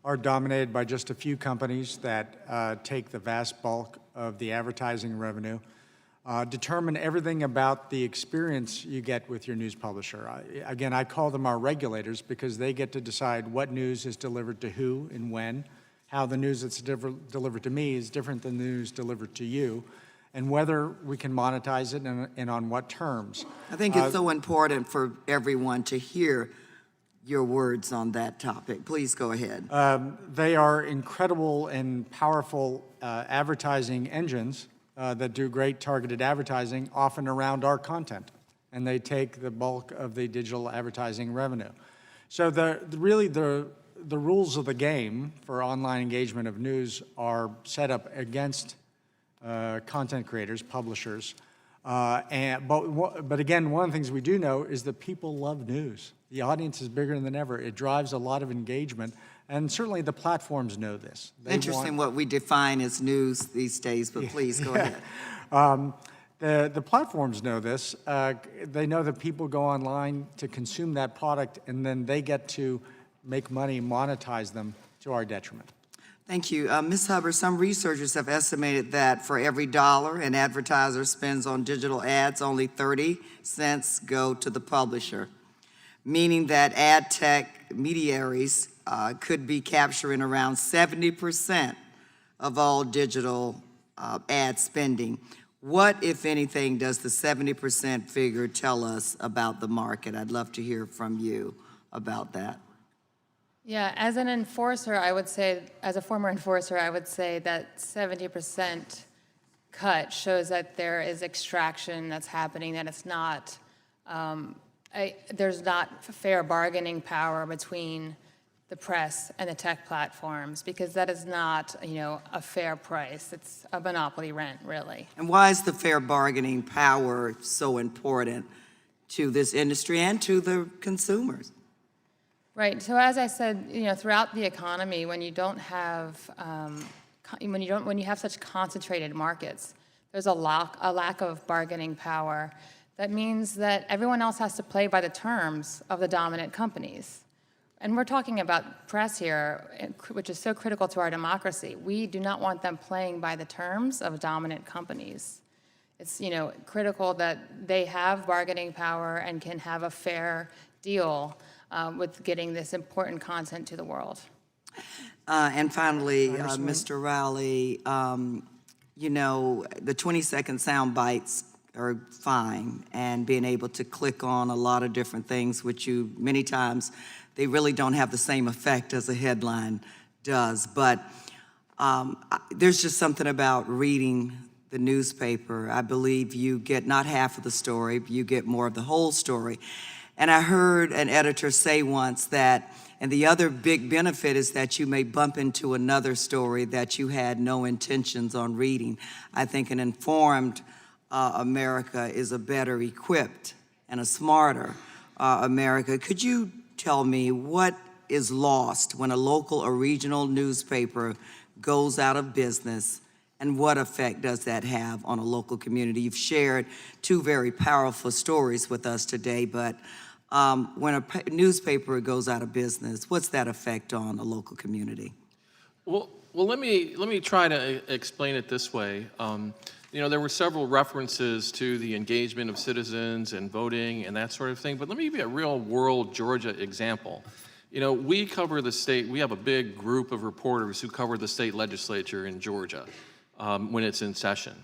are dominated by just a few companies that take the vast bulk of the advertising revenue, determine everything about the experience you get with your news publisher. Again, I call them our regulators because they get to decide what news is delivered to who and when, how the news that's delivered to me is different than the news delivered to you, and whether we can monetize it and on what terms. I think it's so important for everyone to hear your words on that topic. Please go ahead. They are incredible and powerful advertising engines that do great targeted advertising, often around our content, and they take the bulk of the digital advertising revenue. So really the rules of the game for online engagement of news are set up against content creators, publishers, but again, one of the things we do know is that people love news. The audience is bigger than ever. It drives a lot of engagement, and certainly the platforms know this. Interesting what we define as news these days, but please go ahead. The platforms know this. They know that people go online to consume that product, and then they get to make money, monetize them to our detriment. Thank you. Ms. Hubbard, some researchers have estimated that for every dollar an advertiser spends on digital ads, only 30 cents go to the publisher, meaning that ad tech intermediaries could be capturing around 70% of all digital ad spending. What, if anything, does the 70% figure tell us about the market? I'd love to hear from you about that. Yeah, as an enforcer, I would say, as a former enforcer, I would say that 70% cut shows that there is extraction that's happening, that it's not, there's not fair bargaining power between the press and the tech platforms, because that is not, a fair price. It's a monopoly rent, really. And why is the fair bargaining power so important to this industry and to the consumers? Right, so as I said, throughout the economy, when you don't have when you have such concentrated markets, there's a lack of bargaining power. That means that everyone else has to play by the terms of the dominant companies. And we're talking about press here, which is so critical to our democracy. We do not want them playing by the terms of dominant companies. It's, critical that they have bargaining power and can have a fair deal with getting this important content to the world. And finally, Mr. Riley, the 20-second sound bites are fine, and being able to click on a lot of different things, which many times, they really don't have the same effect as a headline does. But there's just something about reading the newspaper. I believe you get not half of the story, you get more of the whole story. And I heard an editor say once that, and the other big benefit is that you may bump into another story that you had no intentions on reading. I think an informed America is a better equipped and a smarter America. Could you tell me what is lost when a local or regional newspaper goes out of business, and what effect does that have on a local community? You've shared two very powerful stories with us today, but when a newspaper goes out of business, what's that effect on a local community? Well, let me try to explain it this way. There were several references to the engagement of citizens and voting and that sort of thing, but let me give you a real world Georgia example. We cover the state, we have a big group of reporters who cover the state legislature in Georgia when it's in session.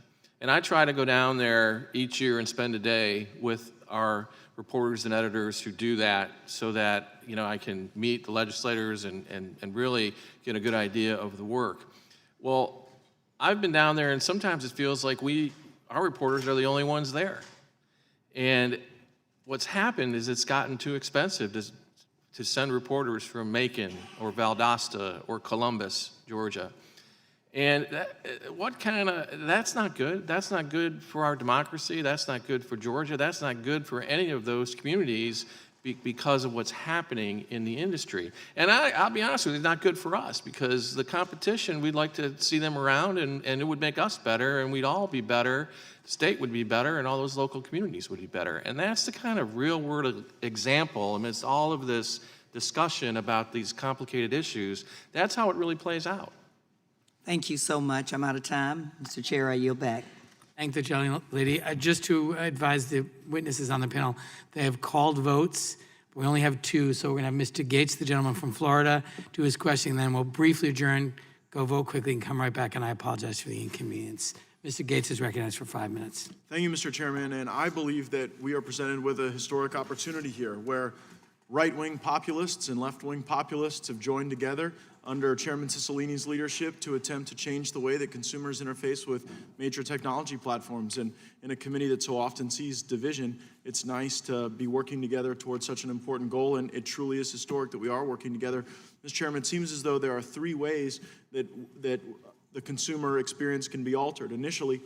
And I try to go down there each year and spend a day with our reporters and editors who do that so that, I can meet the legislators and really get a good idea of the work. Well, I've been down there, and sometimes it feels like our reporters are the only ones there. And what's happened is it's gotten too expensive to send reporters from Macon or Valdosta or Columbus, Georgia. And that's not good. That's not good for our democracy. That's not good for Georgia. That's not good for any of those communities because of what's happening in the industry. And I'll be honest with you, it's not good for us because the competition, we'd like to see them around and it would make us better and we'd all be better, the state would be better, and all those local communities would be better. And that's the kind of real world example amidst all of this discussion about these complicated issues. That's how it really plays out. Thank you so much. I'm out of time. Mr. Chair, I yield back. Thank the gentlelady. Just to advise the witnesses on the panel, they have called votes. We only have two, so we're going to have Mr. Gates, the gentleman from Florida, do his question, then we'll briefly adjourn, go vote quickly, and come right back, and I apologize for the inconvenience. Mr. Gates is recognized for 5 minutes. Thank you, Mr. Chairman, and I believe that we are presented with a historic opportunity here where right-wing populists and left-wing populists have joined together under Chairman Cicilline's leadership to attempt to change the way that consumers interface with major technology platforms. And in a committee that so often sees division, it's nice to be working together towards such an important goal, and it truly is historic that we are working together. Mr. Chairman, it seems as though there are three ways that the consumer experience can be altered. Initially,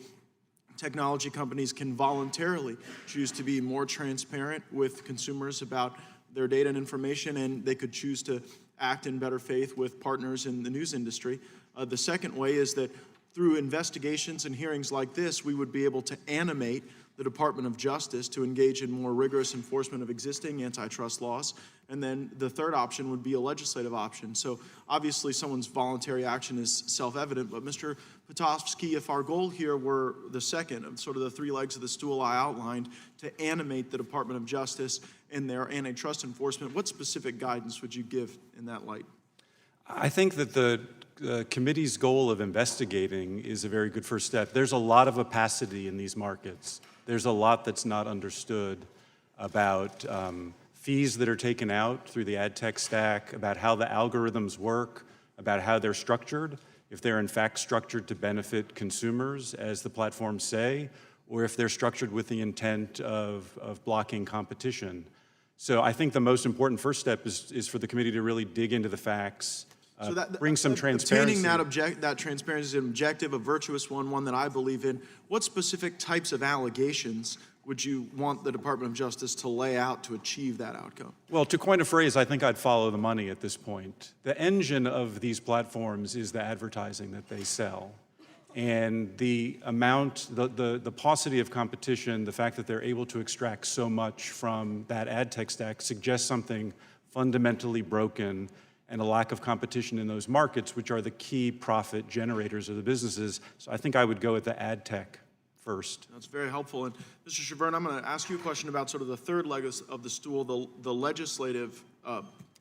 technology companies can voluntarily choose to be more transparent with consumers about their data and information, and they could choose to act in better faith with partners in the news industry. The second way is that through investigations and hearings like this, we would be able to animate the Department of Justice to engage in more rigorous enforcement of existing antitrust laws. And then the third option would be a legislative option. So obviously someone's voluntary action is self-evident, but Mr. Pitofsky, if our goal here were the second of sort of the three legs of the stool I outlined, to animate the Department of Justice in their antitrust enforcement, what specific guidance would you give in that light? I think that the committee's goal of investigating is a very good first step. There's a lot of opacity in these markets. There's a lot that's not understood about fees that are taken out through the ad tech stack, about how the algorithms work, about how they're structured, if they're in fact structured to benefit consumers, as the platforms say, or if they're structured with the intent of blocking competition. So I think the most important first step is for the committee to really dig into the facts, bring some transparency. Obtaining that transparency is an objective, a virtuous one that I believe in. What specific types of allegations would you want the Department of Justice to lay out to achieve that outcome? Well, to coin a phrase, I think I'd follow the money at this point. The engine of these platforms is the advertising that they sell. And the amount, the paucity of competition, the fact that they're able to extract so much from that ad tech stack suggests something fundamentally broken and a lack of competition in those markets, which are the key profit generators of the businesses. So I think I would go with the ad tech first. That's very helpful. And Mr. Chavern, I'm going to ask you a question about sort of the third leg of the stool, the legislative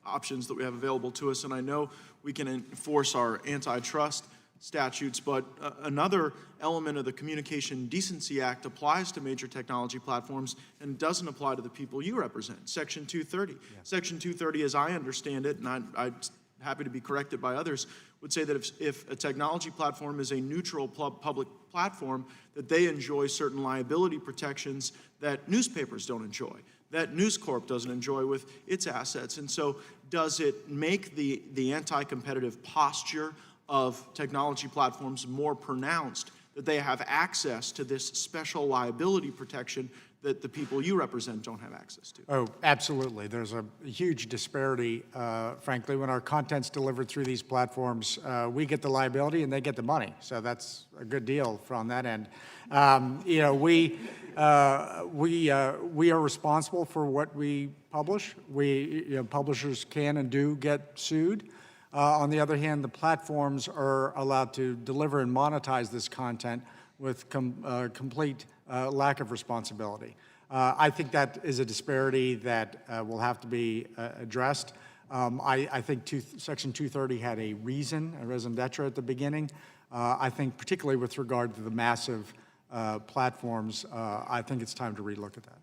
options that we have available to us. And I know we can enforce our antitrust statutes, but another element of the Communication Decency Act applies to major technology platforms and doesn't apply to the people you represent, Section 230. Yeah. Section 230, as I understand it, and I'm happy to be corrected by others, would say that if a technology platform is a neutral public platform, that they enjoy certain liability protections that newspapers don't enjoy, that News Corp doesn't enjoy with its assets. And so does it make the anti-competitive posture of technology platforms more pronounced, that they have access to this special liability protection that the people you represent don't have access to? Oh, absolutely. There's a huge disparity, frankly. When our content's delivered through these platforms, we get the liability and they get the money. So that's a good deal on that end. You know, we are responsible for what we publish. Publishers can and do get sued. On the other hand, the platforms are allowed to deliver and monetize this content with complete lack of responsibility. I think that is a disparity that will have to be addressed. I think Section 230 had a reason, a raison d'etre at the beginning. I think particularly with regard to the massive platforms, I think it's time to relook at that.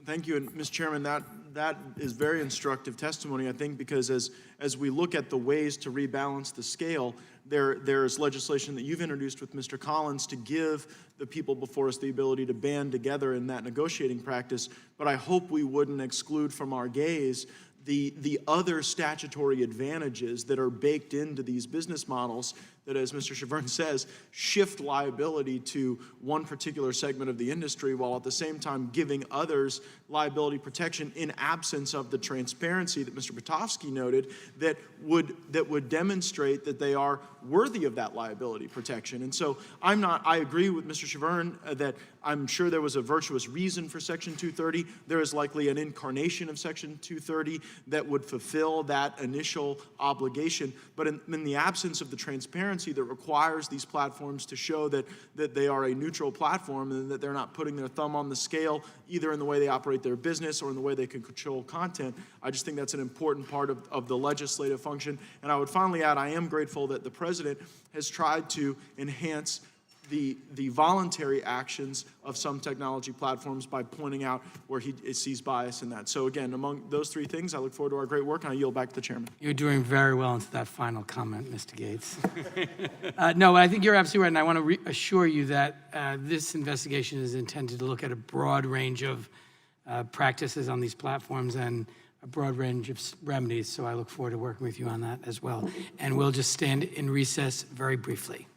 Thank you, and Mr. Chairman, that is very instructive testimony, I think, because as we look at the ways to rebalance the scale, there's legislation that you've introduced with Mr. Collins to give the people before us the ability to band together in that negotiating practice, but I hope we wouldn't exclude from our gaze the other statutory advantages that are baked into these business models that, as Mr. Chavern says, shift liability to one particular segment of the industry while at the same time giving others liability protection in absence of the transparency that Mr. Pitofsky noted that would demonstrate that they are worthy of that liability protection. And so I agree with Mr. Chavern that I'm sure there was a virtuous reason for Section 230. There is likely an incarnation of Section 230 that would fulfill that initial obligation. But in the absence of the transparency that requires these platforms to show that they are a neutral platform and that they're not putting their thumb on the scale either in the way they operate their business or in the way they can control content, I just think that's an important part of the legislative function. And I would finally add, I am grateful that the President has tried to enhance the voluntary actions of some technology platforms by pointing out where he sees bias in that. So again, among those three things, I look forward to our great work, and I yield back to the chairman. You're doing very well into that final comment, Mr. Gates. No, I think you're absolutely right, and I want to assure you that this investigation is intended to look at a broad range of practices on these platforms and a broad range of remedies, so I look forward to working with you on that as well. And we'll just stand in recess very briefly.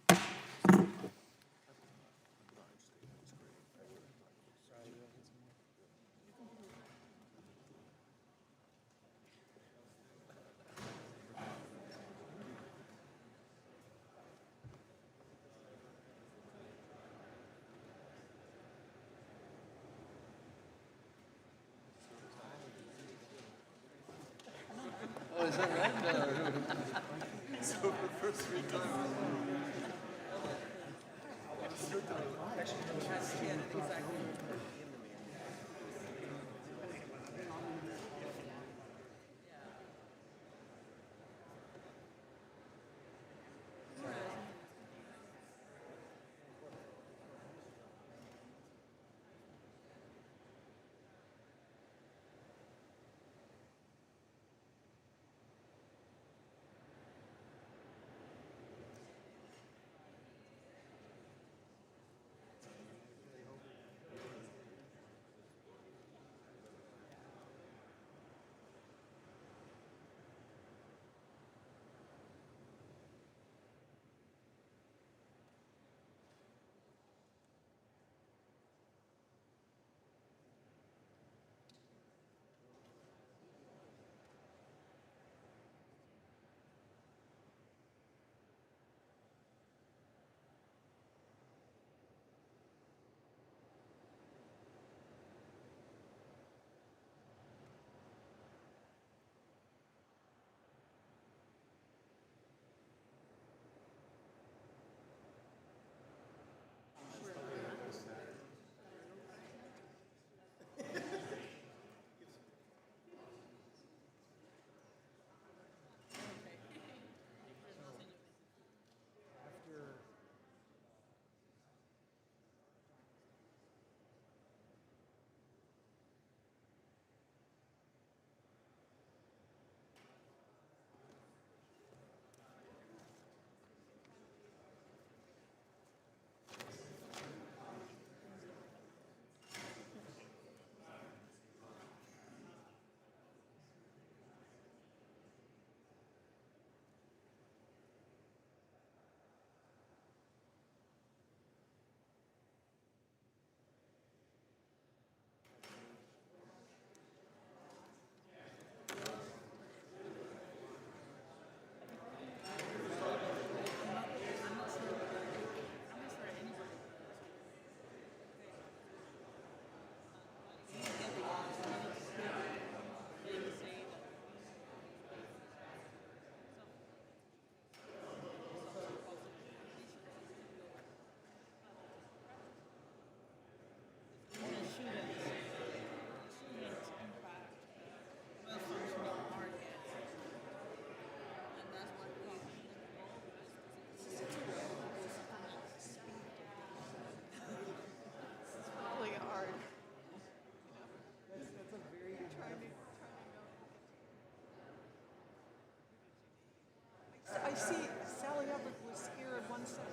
see Sally Everett was here at one second.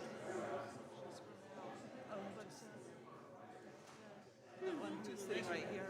One, two, sitting right here.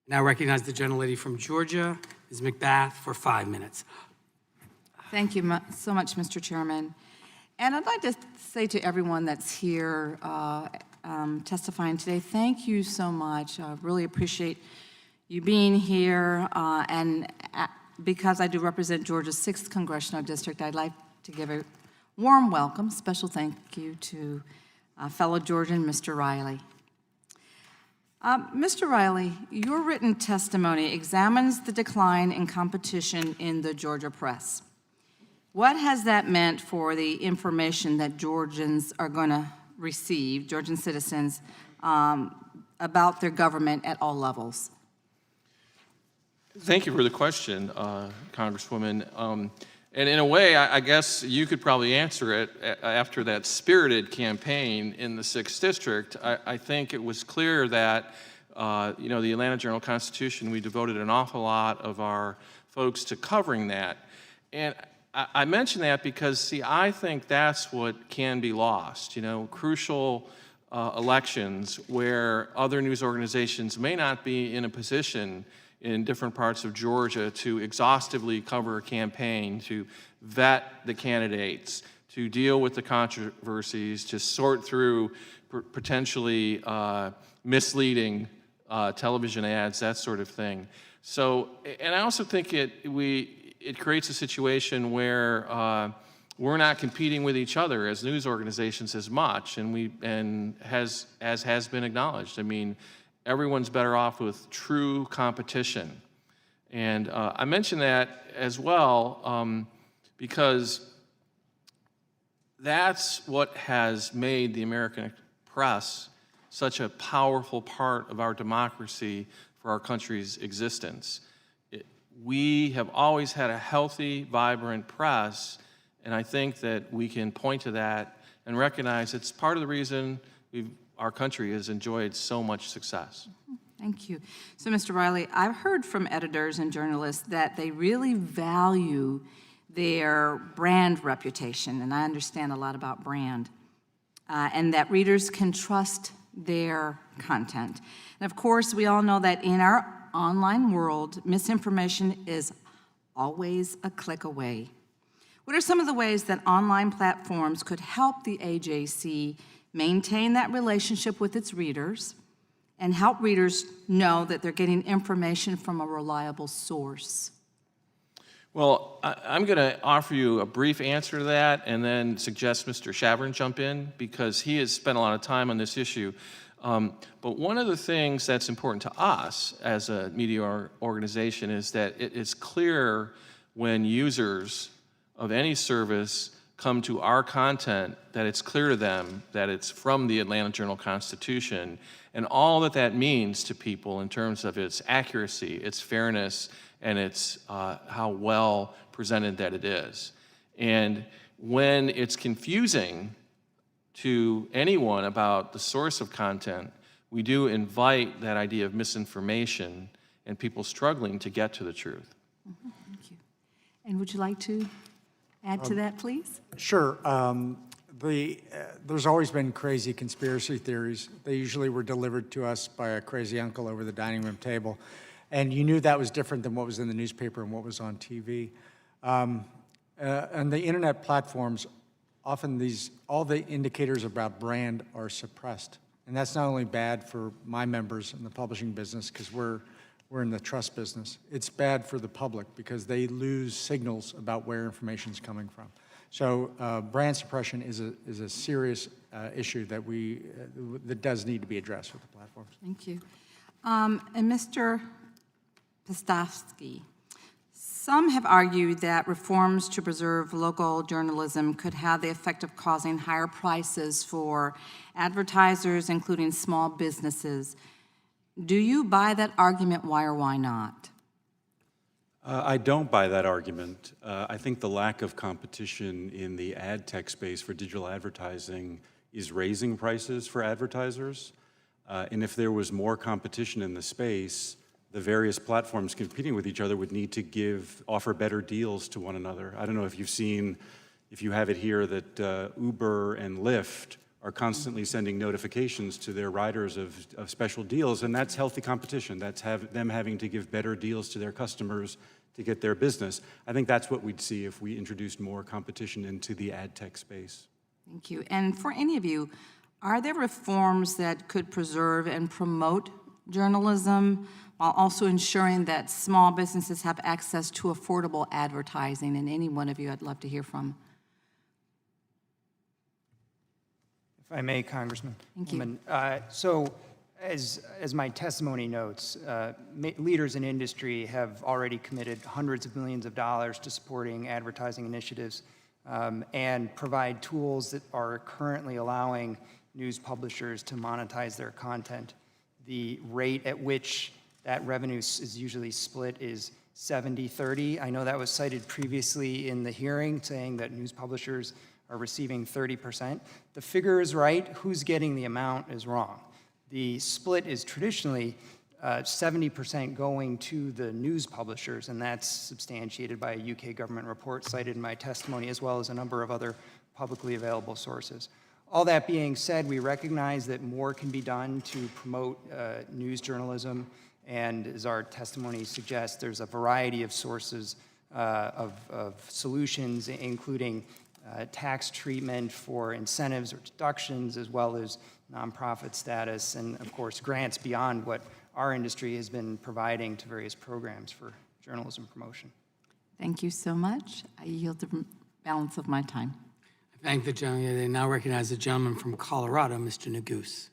Now recognize the gentlelady from Georgia, Ms. McBath, for 5 minutes. Thank you so much, Mr. Chairman. And I'd like to say to everyone that's here testifying today, thank you so much. I really appreciate you being here. Because I do represent Georgia's 6th Congressional District, I'd like to give a warm welcome, special thank you to fellow Georgian, Mr. Riley. Mr. Riley, your written testimony examines the decline in competition in the Georgia press. What has that meant for the information that Georgians are going to receive, Georgian citizens, about their government at all levels? Thank you for the question, Congresswoman. And in a way, I guess you could probably answer it after that spirited campaign in the 6th District. I think it was clear that, the Atlanta Journal-Constitution, we devoted an awful lot of our folks to covering that. And I mention that because, see, I think that's what can be lost. Crucial elections where other news organizations may not be in a position in different parts of Georgia to exhaustively cover a campaign, to vet the candidates, to deal with the controversies, to sort through potentially misleading television ads, that sort of thing. So, and I also think it creates a situation where we're not competing with each other as news organizations as much, and as has been acknowledged. I mean, everyone's better off with true competition. And I mention that as well because that's what has made the American press such a powerful part of our democracy for our country's existence. We have always had a healthy, vibrant press, and I think that we can point to that and recognize it's part of the reason our country has enjoyed so much success. Thank you. So, Mr. Riley, I've heard from editors and journalists that they really value their brand reputation, and I understand a lot about brand, and that readers can trust their content. And of course, we all know that in our online world, misinformation is always a click away. What are some of the ways that online platforms could help the AJC maintain that relationship with its readers and help readers know that they're getting information from a reliable source? Well, I'm going to offer you a brief answer to that and then suggest Mr. Shavern jump in because he has spent a lot of time on this issue. But one of the things that's important to us as a media organization is that it is clear when users of any service come to our content that it's clear to them that it's from the Atlanta Journal-Constitution and all that that means to people in terms of its accuracy, its fairness, and its how well presented that it is. And when it's confusing to anyone about the source of content, we do invite that idea of misinformation and people struggling to get to the truth. Thank you. And would you like to add to that, please? Sure. There's always been crazy conspiracy theories. They usually were delivered to us by a crazy uncle over the dining room table. And you knew that was different than what was in the newspaper and what was on TV. And the internet platforms, often all the indicators about brand are suppressed. And that's not only bad for my members in the publishing business, because we're in the trust business. It's bad for the public because they lose signals about where information is coming from. So brand suppression is a serious issue that does need to be addressed with the platforms. Thank you. And Mr. Pistovsky, some have argued that reforms to preserve local journalism could have the effect of causing higher prices for advertisers, including small businesses. Do you buy that argument? Why or why not? I don't buy that argument. I think the lack of competition in the ad tech space for digital advertising is raising prices for advertisers. And if there was more competition in the space, the various platforms competing with each other would need to offer better deals to one another. I don't know if you have it here that Uber and Lyft are constantly sending notifications to their riders of special deals, and that's healthy competition. That's them having to give better deals to their customers to get their business. I think that's what we'd see if we introduced more competition into the ad tech space. Thank you. And for any of you, are there reforms that could preserve and promote journalism while also ensuring that small businesses have access to affordable advertising? And any one of you I'd love to hear from. If I may, Congressman. Thank you. So, as my testimony notes, leaders in industry have already committed hundreds of millions of dollars to supporting advertising initiatives and provide tools that are currently allowing news publishers to monetize their content. The rate at which that revenue is usually split is 70-30. I know that was cited previously in the hearing, saying that news publishers are receiving 30%. The figure is right. Who's getting the amount is wrong. The split is traditionally 70% going to the news publishers, and that's substantiated by a UK government report cited in my testimony, as well as a number of other publicly available sources. All that being said, we recognize that more can be done to promote news journalism, and as our testimony suggests, there's a variety of sources of solutions, including tax treatment for incentives or deductions, as well as nonprofit status, and of course, grants beyond what our industry has been providing to various programs for journalism promotion. Thank you so much. I yield the balance of my time. I thank the gentleman. They now recognize the gentleman from Colorado, Mr. Neguse.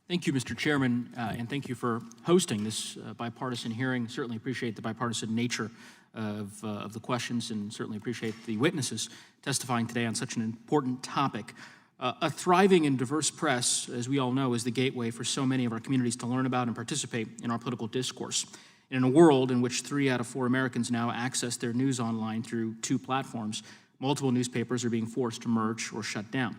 Thank you, Mr. Chairman, and thank you for hosting this bipartisan hearing. Certainly appreciate the bipartisan nature of the questions, and certainly appreciate the witnesses testifying today on such an important topic. A thriving and diverse press, as we all know, is the gateway for so many of our communities to learn about and participate in our political discourse. In a world in which 3 out of 4 Americans now access their news online through 2 platforms, multiple newspapers are being forced to merge or shut down.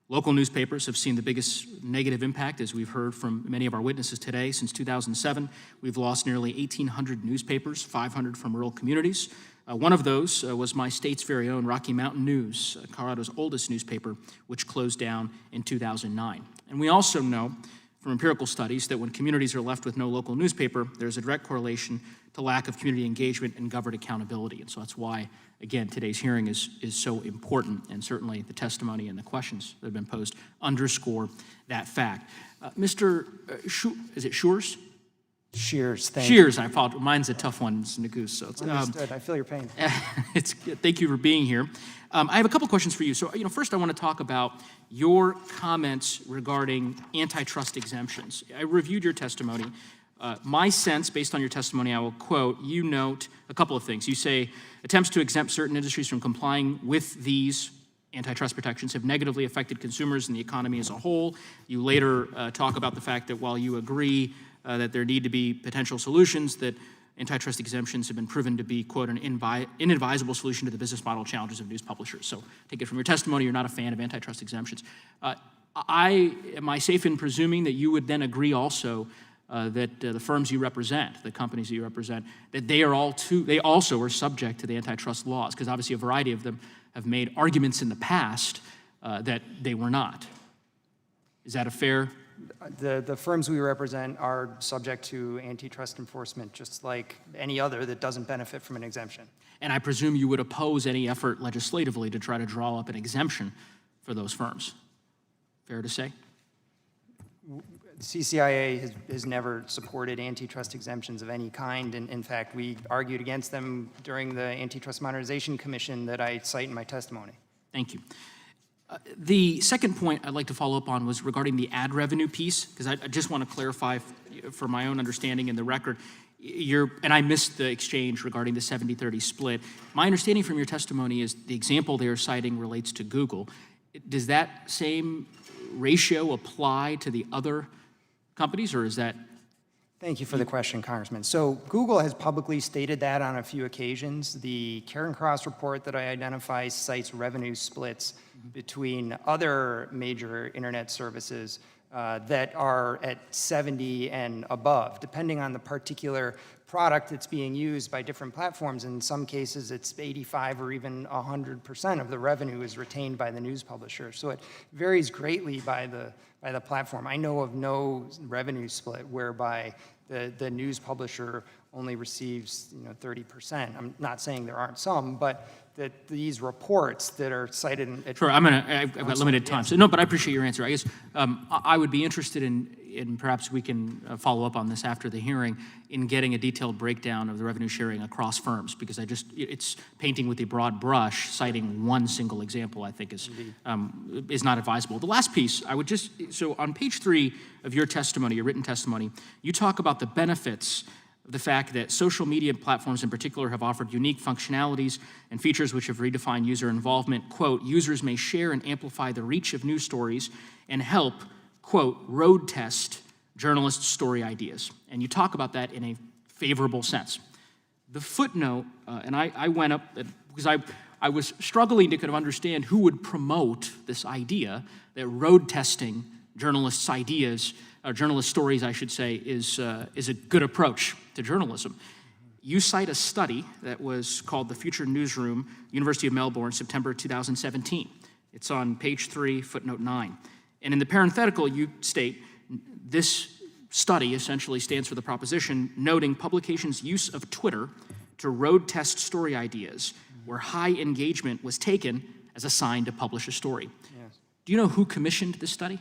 Local newspapers have seen the biggest negative impact, as we've heard from many of our witnesses today. Since 2007, we've lost nearly 1,800 newspapers, 500 from rural communities. One of those was my state's very own Rocky Mountain News, Colorado's oldest newspaper, which closed down in 2009. And we also know from empirical studies that when communities are left with no local newspaper, there's a direct correlation to lack of community engagement and government accountability. And so that's why, again, today's hearing is so important, and certainly the testimony and the questions that have been posed underscore that fact. Mr. Is it Schurz? Shears, thank Shears, I apologize. Mine's a tough one, it's Neguse. So it's, Understood. I feel your pain. Thank you for being here. I have a couple questions for you. So, first I want to talk about your comments regarding antitrust exemptions. I reviewed your testimony. My sense, based on your testimony, I will quote, you note a couple of things. You say, attempts to exempt certain industries from complying with these antitrust protections have negatively affected consumers and the economy as a whole. You later talk about the fact that while you agree that there need to be potential solutions, that antitrust exemptions have been proven to be, quote, an inadvisable solution to the business model challenges of news publishers. So take it from your testimony, you're not a fan of antitrust exemptions. Am I safe in presuming that you would then agree also that the firms you represent, the companies that you represent, that they also are subject to the antitrust laws? Because obviously a variety of them have made arguments in the past that they were not. Is that a fair? The firms we represent are subject to antitrust enforcement, just like any other that doesn't benefit from an exemption. And I presume you would oppose any effort legislatively to try to draw up an exemption for those firms. Fair to say? CCIA has never supported antitrust exemptions of any kind, and in fact, we argued against them during the Antitrust Modernization Commission that I cite in my testimony. Thank you. The second point I'd like to follow up on was regarding the ad revenue piece, because I just want to clarify for my own understanding in the record, and I missed the exchange regarding the 70-30 split. My understanding from your testimony is the example they are citing relates to Google. Does that same ratio apply to the other companies, or is that? Thank you for the question, Congressman. So Google has publicly stated that on a few occasions. The Karen Cross report that I identify cites revenue splits between other major internet services that are at 70 and above, depending on the particular product that's being used by different platforms. In some cases, it's 85 or even 100% of the revenue is retained by the news publisher. So it varies greatly by the platform. I know of no revenue split whereby the news publisher only receives 30%. I'm not saying there aren't some, but that these reports that are cited in... Sure, I've got limited time. So no, but I appreciate your answer. I guess I would be interested in perhaps we can follow up on this after the hearing in getting a detailed breakdown of the revenue sharing across firms, because it's painting with a broad brush, citing one single example, I think is not advisable. The last piece, so on page 3 of your testimony, your written testimony, you talk about the benefits of the fact that social media platforms in particular have offered unique functionalities and features which have redefined user involvement. Quote, users may share and amplify the reach of news stories and help, quote, road test journalists' story ideas. And you talk about that in a favorable sense. The footnote, and I went up, because I was struggling to kind of understand who would promote this idea that road testing journalists' ideas, or journalist stories, I should say, is a good approach to journalism. You cite a study that was called The Future Newsroom, University of Melbourne, September 2017. It's on page 3, footnote 9. And in the parenthetical, you state, this study essentially stands for the proposition noting publications' use of Twitter to road test story ideas where high engagement was taken as a sign to publish a story. Yes. Do you know who commissioned this study?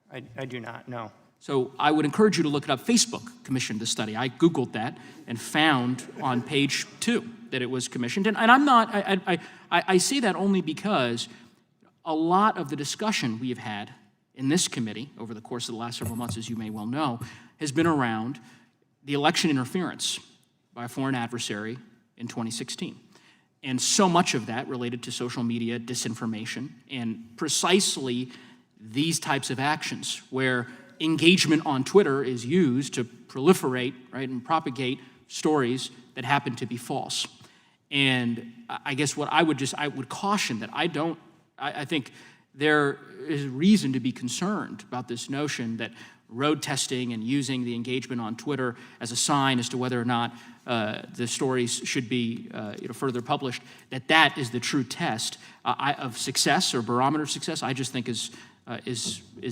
I do not, no. So I would encourage you to look it up. Facebook commissioned the study. I Googled that and found on page 2 that it was commissioned. And I'm not, I say that only because a lot of the discussion we have had in this committee over the course of the last several months, as you may well know, has been around the election interference by a foreign adversary in 2016. And so much of that related to social media disinformation and precisely these types of actions where engagement on Twitter is used to proliferate, right, and propagate stories that happen to be false. And I guess what I would caution that I think there is reason to be concerned about this notion that road testing and using the engagement on Twitter as a sign as to whether or not the stories should be further published, that is the true test of success or barometer of success. I just think is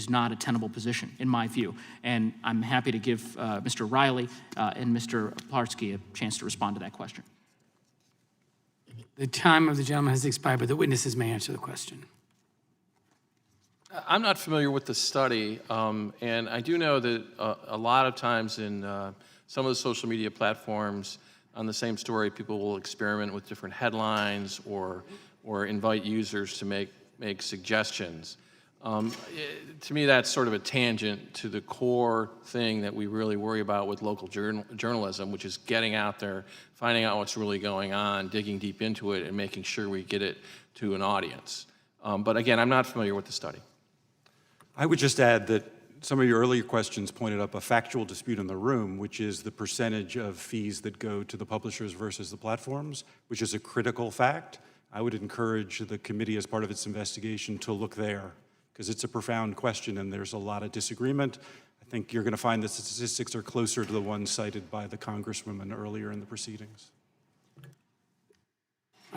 not a tenable position, in my view. And I'm happy to give Mr. Riley and Mr. Plarsky a chance to respond to that question. The time of the gentleman has expired, but the witnesses may answer the question. I'm not familiar with the study, and I do know that a lot of times in some of the social media platforms on the same story, people will experiment with different headlines or invite users to make suggestions. To me, that's sort of a tangent to the core thing that we really worry about with local journalism, which is getting out there, finding out what's really going on, digging deep into it, and making sure we get it to an audience. But again, I'm not familiar with the study. I would just add that some of your earlier questions pointed up a factual dispute in the room, which is the percentage of fees that go to the publishers versus the platforms, which is a critical fact. I would encourage the committee as part of its investigation to look there, because it's a profound question and there's a lot of disagreement. I think you're going to find the statistics are closer to the ones cited by the Congresswoman earlier in the proceedings.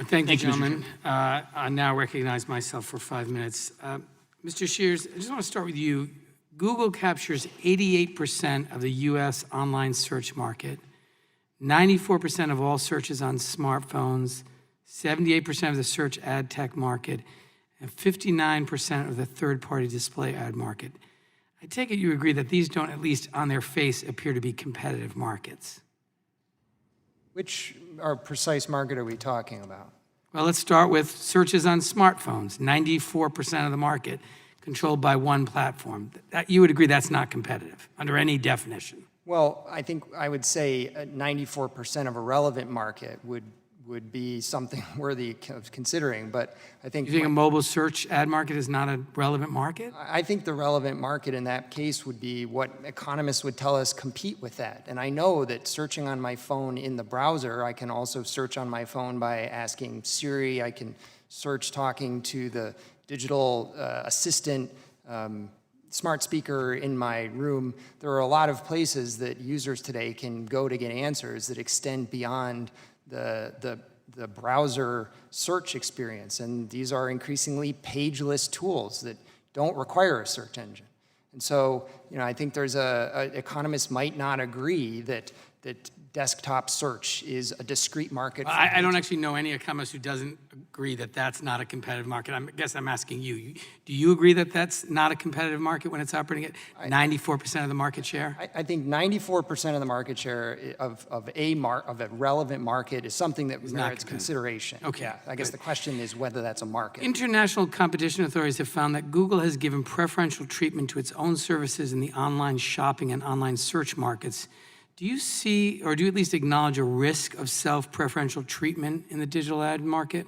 Thank you, gentlemen. I now recognize myself for 5 minutes. Mr. Shears, I just want to start with you. Google captures 88% of the U.S. online search market, 94% of all searches on smartphones, 78% of the search ad tech market, and 59% of the third-party display ad market. I take it you agree that these don't, at least on their face, appear to be competitive markets. Which precise market are we talking about? Well, let's start with searches on smartphones, 94% of the market controlled by one platform. You would agree that's not competitive under any definition? Well, I think I would say 94% of a relevant market would be something worthy of considering, but I think... You think a mobile search ad market is not a relevant market? I think the relevant market in that case would be what economists would tell us compete with that. And I know that searching on my phone in the browser, I can also search on my phone by asking Siri, I can search talking to the digital assistant smart speaker in my room, there are a lot of places that users today can go to get answers that extend beyond the browser search experience. And these are increasingly pageless tools that don't require a search engine. And so, I think economists might not agree that desktop search is a discrete market. I don't actually know any economist who doesn't agree that that's not a competitive market. I guess I'm asking you. Do you agree that that's not a competitive market when it's operating at 94% of the market share? I think 94% of the market share of a relevant market is something that merits consideration. Okay. Yeah, I guess the question is whether that's a market. International competition authorities have found that Google has given preferential treatment to its own services in the online shopping and online search markets. Do you see, or do you at least acknowledge a risk of self-preferential treatment in the digital ad market?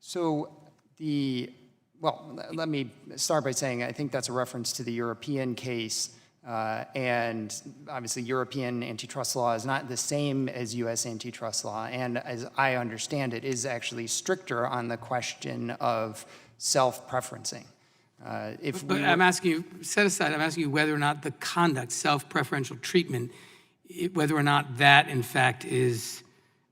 So let me start by saying I think that's a reference to the European case. And obviously, European antitrust law is not the same as U.S. antitrust law. And as I understand it, is actually stricter on the question of self-preferencing. But I'm asking you, set aside, I'm asking you whether or not the conduct, self-preferential treatment, whether or not that, in fact, is,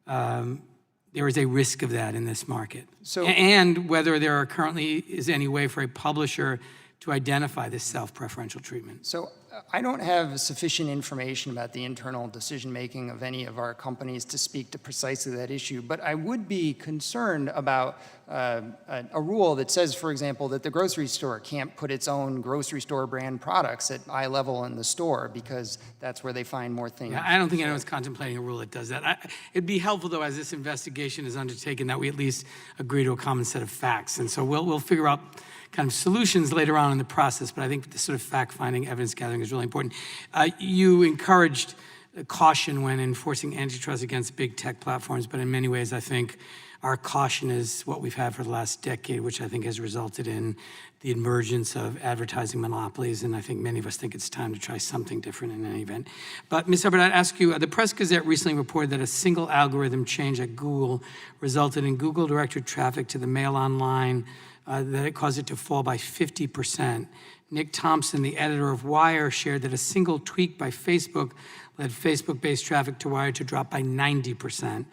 there is a risk of that in this market. And whether there currently is any way for a publisher to identify this self-preferential treatment. So I don't have sufficient information about the internal decision-making of any of our companies to speak to precisely that issue, but I would be concerned about a rule that says, for example, that the grocery store can't put its own grocery store brand products at eye level in the store because that's where they find more things. Yeah, I don't think anyone's contemplating a rule that does that. It'd be helpful, though, as this investigation is undertaken, that we at least agree to a common set of facts. And so we'll figure out kind of solutions later on in the process, but I think the sort of fact-finding, evidence-gathering is really important. You encouraged caution when enforcing antitrust against big tech platforms, but in many ways, I think our caution is what we've had for the last decade, which I think has resulted in the emergence of advertising monopolies, and I think many of us think it's time to try something different in any event. But Ms. Hubbard, I'd ask you, the Press Gazette recently reported that a single algorithm change at Google resulted in Google-directed traffic to the Mail Online, that it caused it to fall by 50%. Nick Thompson, the editor of Wire, shared that a single tweak by Facebook led Facebook-based traffic to Wire to drop by 90%.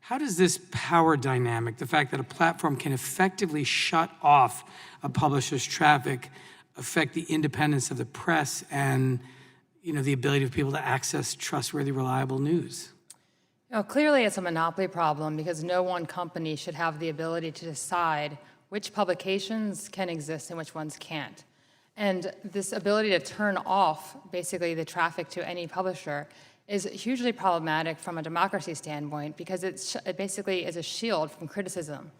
How does this power dynamic, the fact that a platform can effectively shut off a publisher's traffic, affect the independence of the press and, the ability of people to access trustworthy, reliable news? Clearly, it's a monopoly problem because no one company should have the ability to decide which publications can exist and which ones can't. And this ability to turn off basically the traffic to any publisher is hugely problematic from a democracy standpoint because it basically is a shield from criticism.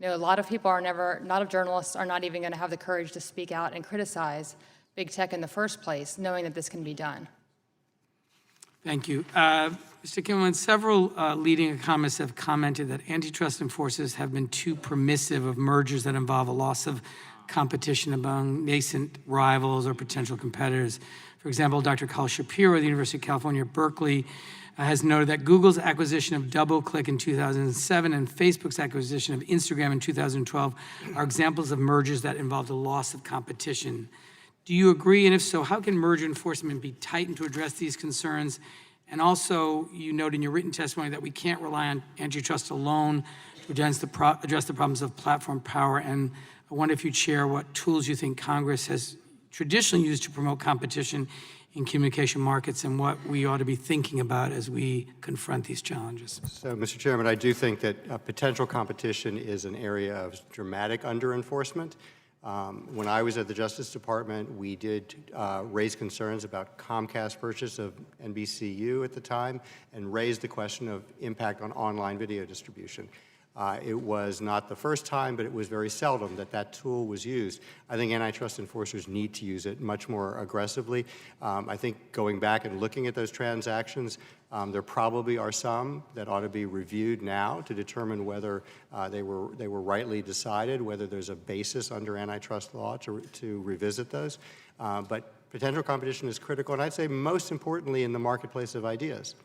A lot of journalists are not even going to have the courage to speak out and criticize big tech in the first place, knowing that this can be done. Thank you. Mr. Kimmelman, several leading economists have commented that antitrust enforcers have been too permissive of mergers that involve a loss of competition among nascent rivals or potential competitors. For example, Dr. Carl Shapiro of the University of California at Berkeley has noted that Google's acquisition of DoubleClick in 2007 and Facebook's acquisition of Instagram in 2012 are examples of mergers that involved a loss of competition. Do you agree? And if so, how can merger enforcement be tightened to address these concerns? And also, you note in your written testimony that we can't rely on antitrust alone to address the problems of platform power. And I wonder if you'd share what tools you think Congress has traditionally used to promote competition in communication markets and what we ought to be thinking about as we confront these challenges. So, Mr. Chairman, I do think that potential competition is an area of dramatic under-enforcement. When I was at the Justice Department, we did raise concerns about Comcast's purchase of NBCU at the time and raised the question of impact on online video distribution. It was not the first time, but it was very seldom that tool was used. I think antitrust enforcers need to use it much more aggressively. I think going back and looking at those transactions, there probably are some that ought to be reviewed now to determine whether they were rightly decided, whether there's a basis under antitrust law to revisit those. But potential competition is critical, and I'd say most importantly in the marketplace of ideas,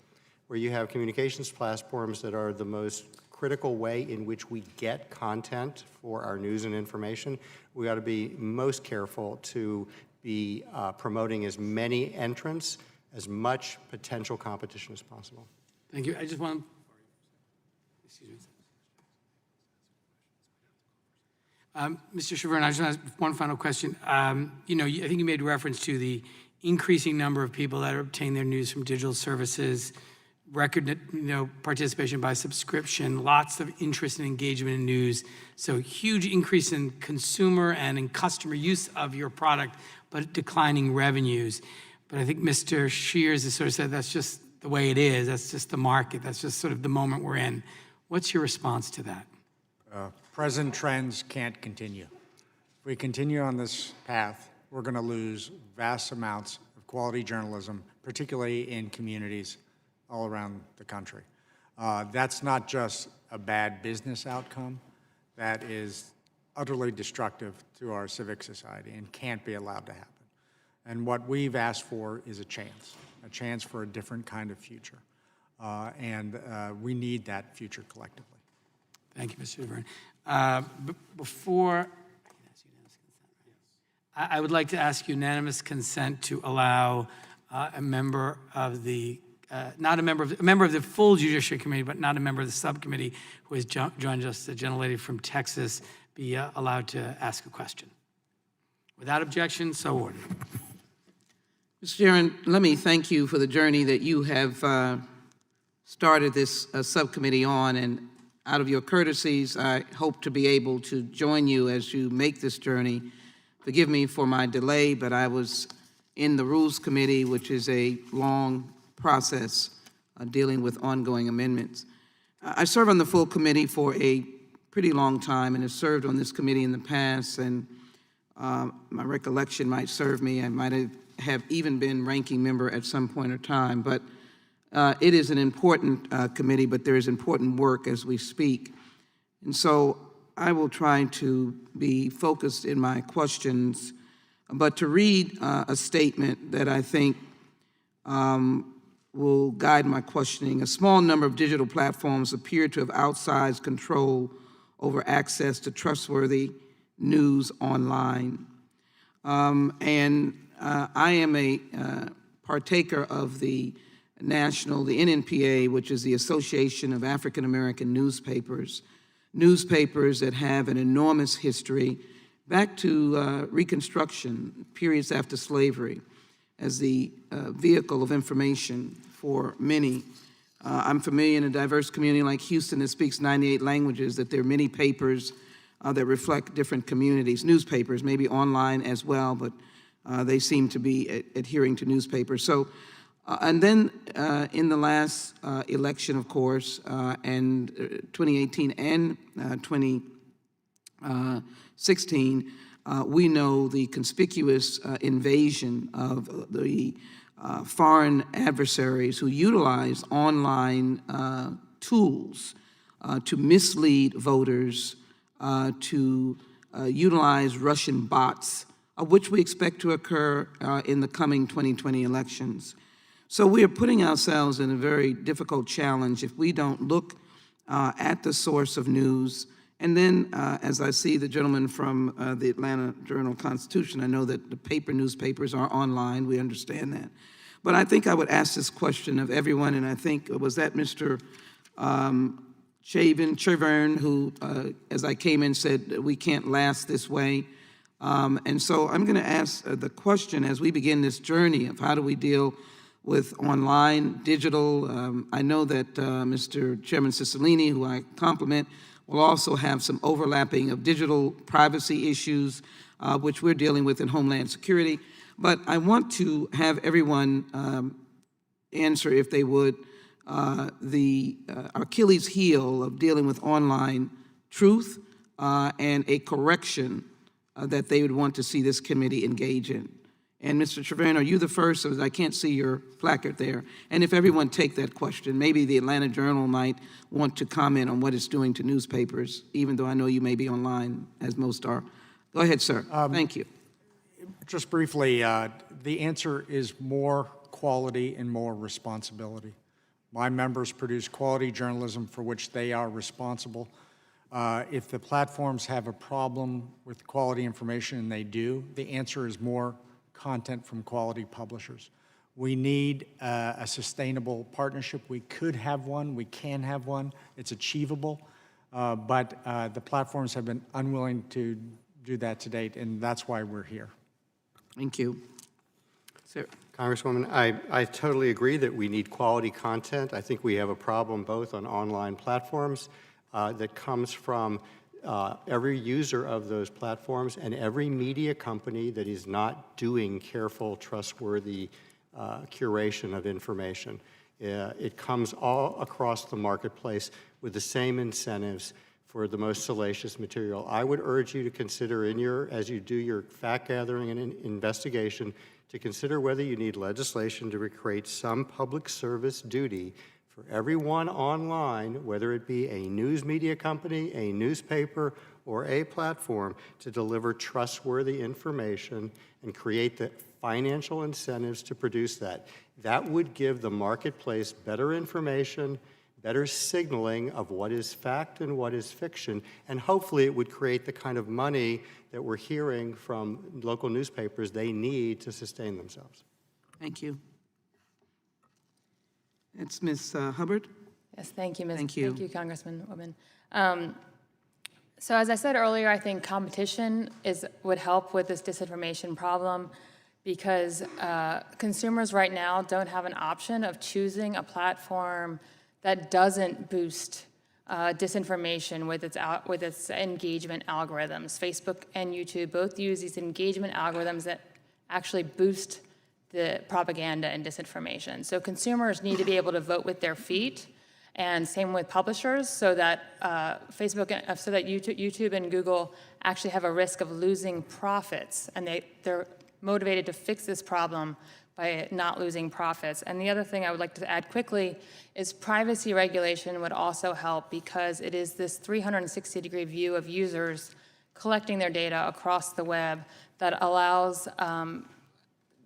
where you have communications platforms that are the most critical way in which we get content for our news and information, we ought to be most careful to be promoting as many entrants, as much potential competition as possible. Thank you. I just want, excuse me. Mr. Chavern, I just want to ask one final question. You know, I think you made reference to the increasing number of people that obtain their news from digital services, record, participation by subscription, lots of interest and engagement in news. So huge increase in consumer and in customer use of your product, but declining revenues. But I think Mr. Shears has sort of said that's just the way it is. That's just the market. That's just sort of the moment we're in. What's your response to that? Present trends can't continue. If we continue on this path, we're going to lose vast amounts of quality journalism, particularly in communities all around the country. That's not just a bad business outcome. That is utterly destructive to our civic society and can't be allowed to happen. And what we've asked for is a chance for a different kind of future. And we need that future collectively. Thank you, Mr. Chavern. Before, I would like to ask unanimous consent to allow a member of the, a member of the full Judiciary Committee, but not a member of the subcommittee who has joined us, the gentlelady from Texas, be allowed to ask a question. Without objection, so ordered. Mr. Chairman, let me thank you for the journey that you have started this subcommittee on, and out of your courtesies, I hope to be able to join you as you make this journey. Forgive me for my delay, but I was in the Rules Committee, which is a long process dealing with ongoing amendments. I serve on the full committee for a pretty long time and have served on this committee in the past, and my recollection might serve me. I might have even been ranking member at some point or time, but it is an important committee, but there is important work as we speak. And so I will try to be focused in my questions, but to read a statement that I think will guide my questioning. A small number of digital platforms appear to have outsized control over access to trustworthy news online. And I am a partaker of the NNPA, which is the Association of African American Newspapers, newspapers that have an enormous history back to Reconstruction, periods after slavery, as the vehicle of information for many. I'm familiar in a diverse community like Houston that speaks 98 languages, that there are many papers that reflect different communities, newspapers, maybe online as well, but they seem to be adhering to newspapers. So, and then in the last election, of course, and 2018 and 2016, we know the conspicuous invasion of the foreign adversaries who utilize online tools to mislead voters, to utilize Russian bots, of which we expect to occur in the coming 2020 elections. So we are putting ourselves in a very difficult challenge if we don't look at the source of news. And then, as I see the gentleman from the Atlanta Journal-Constitution, I know that the paper newspapers are online. We understand that. But I think I would ask this question of everyone, and I think, was that Mr. Chavern, who, as I came in, said we can't last this way. And so I'm going to ask the question as we begin this journey of how do we deal with online, digital. I know that Mr. Chairman Cicilline, who I compliment, will also have some overlapping of digital privacy issues, which we're dealing with in Homeland Security. But I want to have everyone answer, if they would, the Achilles heel of dealing with online truth and a correction that they would want to see this committee engage in. And Mr. Chavern, are you the first? I can't see your placard there. And if everyone take that question, maybe the Atlanta Journal might want to comment on what it's doing to newspapers, even though I know you may be online, as most are. Go ahead, sir. Thank you. Just briefly, the answer is more quality and more responsibility. My members produce quality journalism for which they are responsible. If the platforms have a problem with quality information, and they do, the answer is more content from quality publishers. We need a sustainable partnership. We could have one, we can have one, it's achievable, but the platforms have been unwilling to do that to date, and that's why we're here. Thank you. Sir. Congresswoman, I totally agree that we need quality content. I think we have a problem both on online platforms that comes from every user of those platforms and every media company that is not doing careful, trustworthy curation of information. It comes all across the marketplace with the same incentives for the most salacious material. I would urge you to consider as you do your fact gathering and investigation, to consider whether you need legislation to create some public service duty for everyone online, whether it be a news media company, a newspaper, or a platform, to deliver trustworthy information and create the financial incentives to produce that. That would give the marketplace better information, better signaling of what is fact and what is fiction, and hopefully it would create the kind of money that we're hearing from local newspapers they need to sustain themselves. Thank you. It's Ms. Hubbard. Yes, thank you, Ms. Thank you. Thank you, Congresswoman. So as I said earlier, I think competition would help with this disinformation problem, because consumers right now don't have an option of choosing a platform that doesn't boost disinformation with its engagement algorithms. Facebook and YouTube both use these engagement algorithms that actually boost the propaganda and disinformation. So consumers need to be able to vote with their feet, and same with publishers, so that YouTube and Google actually have a risk of losing profits, and they're motivated to fix this problem by not losing profits. And the other thing I would like to add quickly is privacy regulation would also help, because it is this 360-degree view of users collecting their data across the web that allows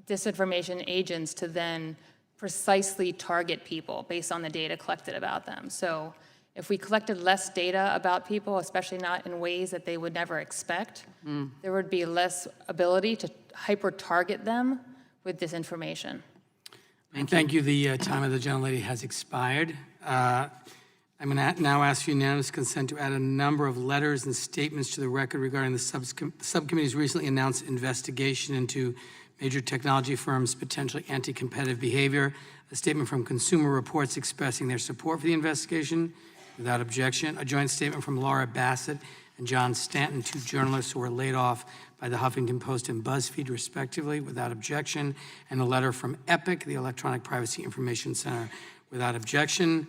disinformation agents to then precisely target people based on the data collected about them. So if we collected less data about people, especially not in ways that they would never expect, there would be less ability to hyper-target them with disinformation. Thank you. The time of the gentlelady has expired. I'm going to now ask for unanimous consent to add a number of letters and statements to the record regarding the subcommittee's recently announced investigation into major technology firms' potentially anti-competitive behavior, a statement from Consumer Reports expressing their support for the investigation without objection, a joint statement from Laura Bassett and John Stanton, two journalists who were laid off by the Huffington Post and BuzzFeed, respectively, without objection, and a letter from EPIC, the Electronic Privacy Information Center, without objection.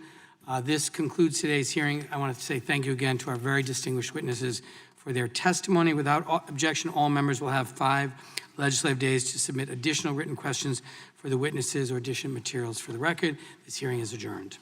This concludes today's hearing. I want to say thank you again to our very distinguished witnesses for their testimony. Without objection, all members will have 5 legislative days to submit additional written questions for the witnesses or additional materials for the record. This hearing is adjourned.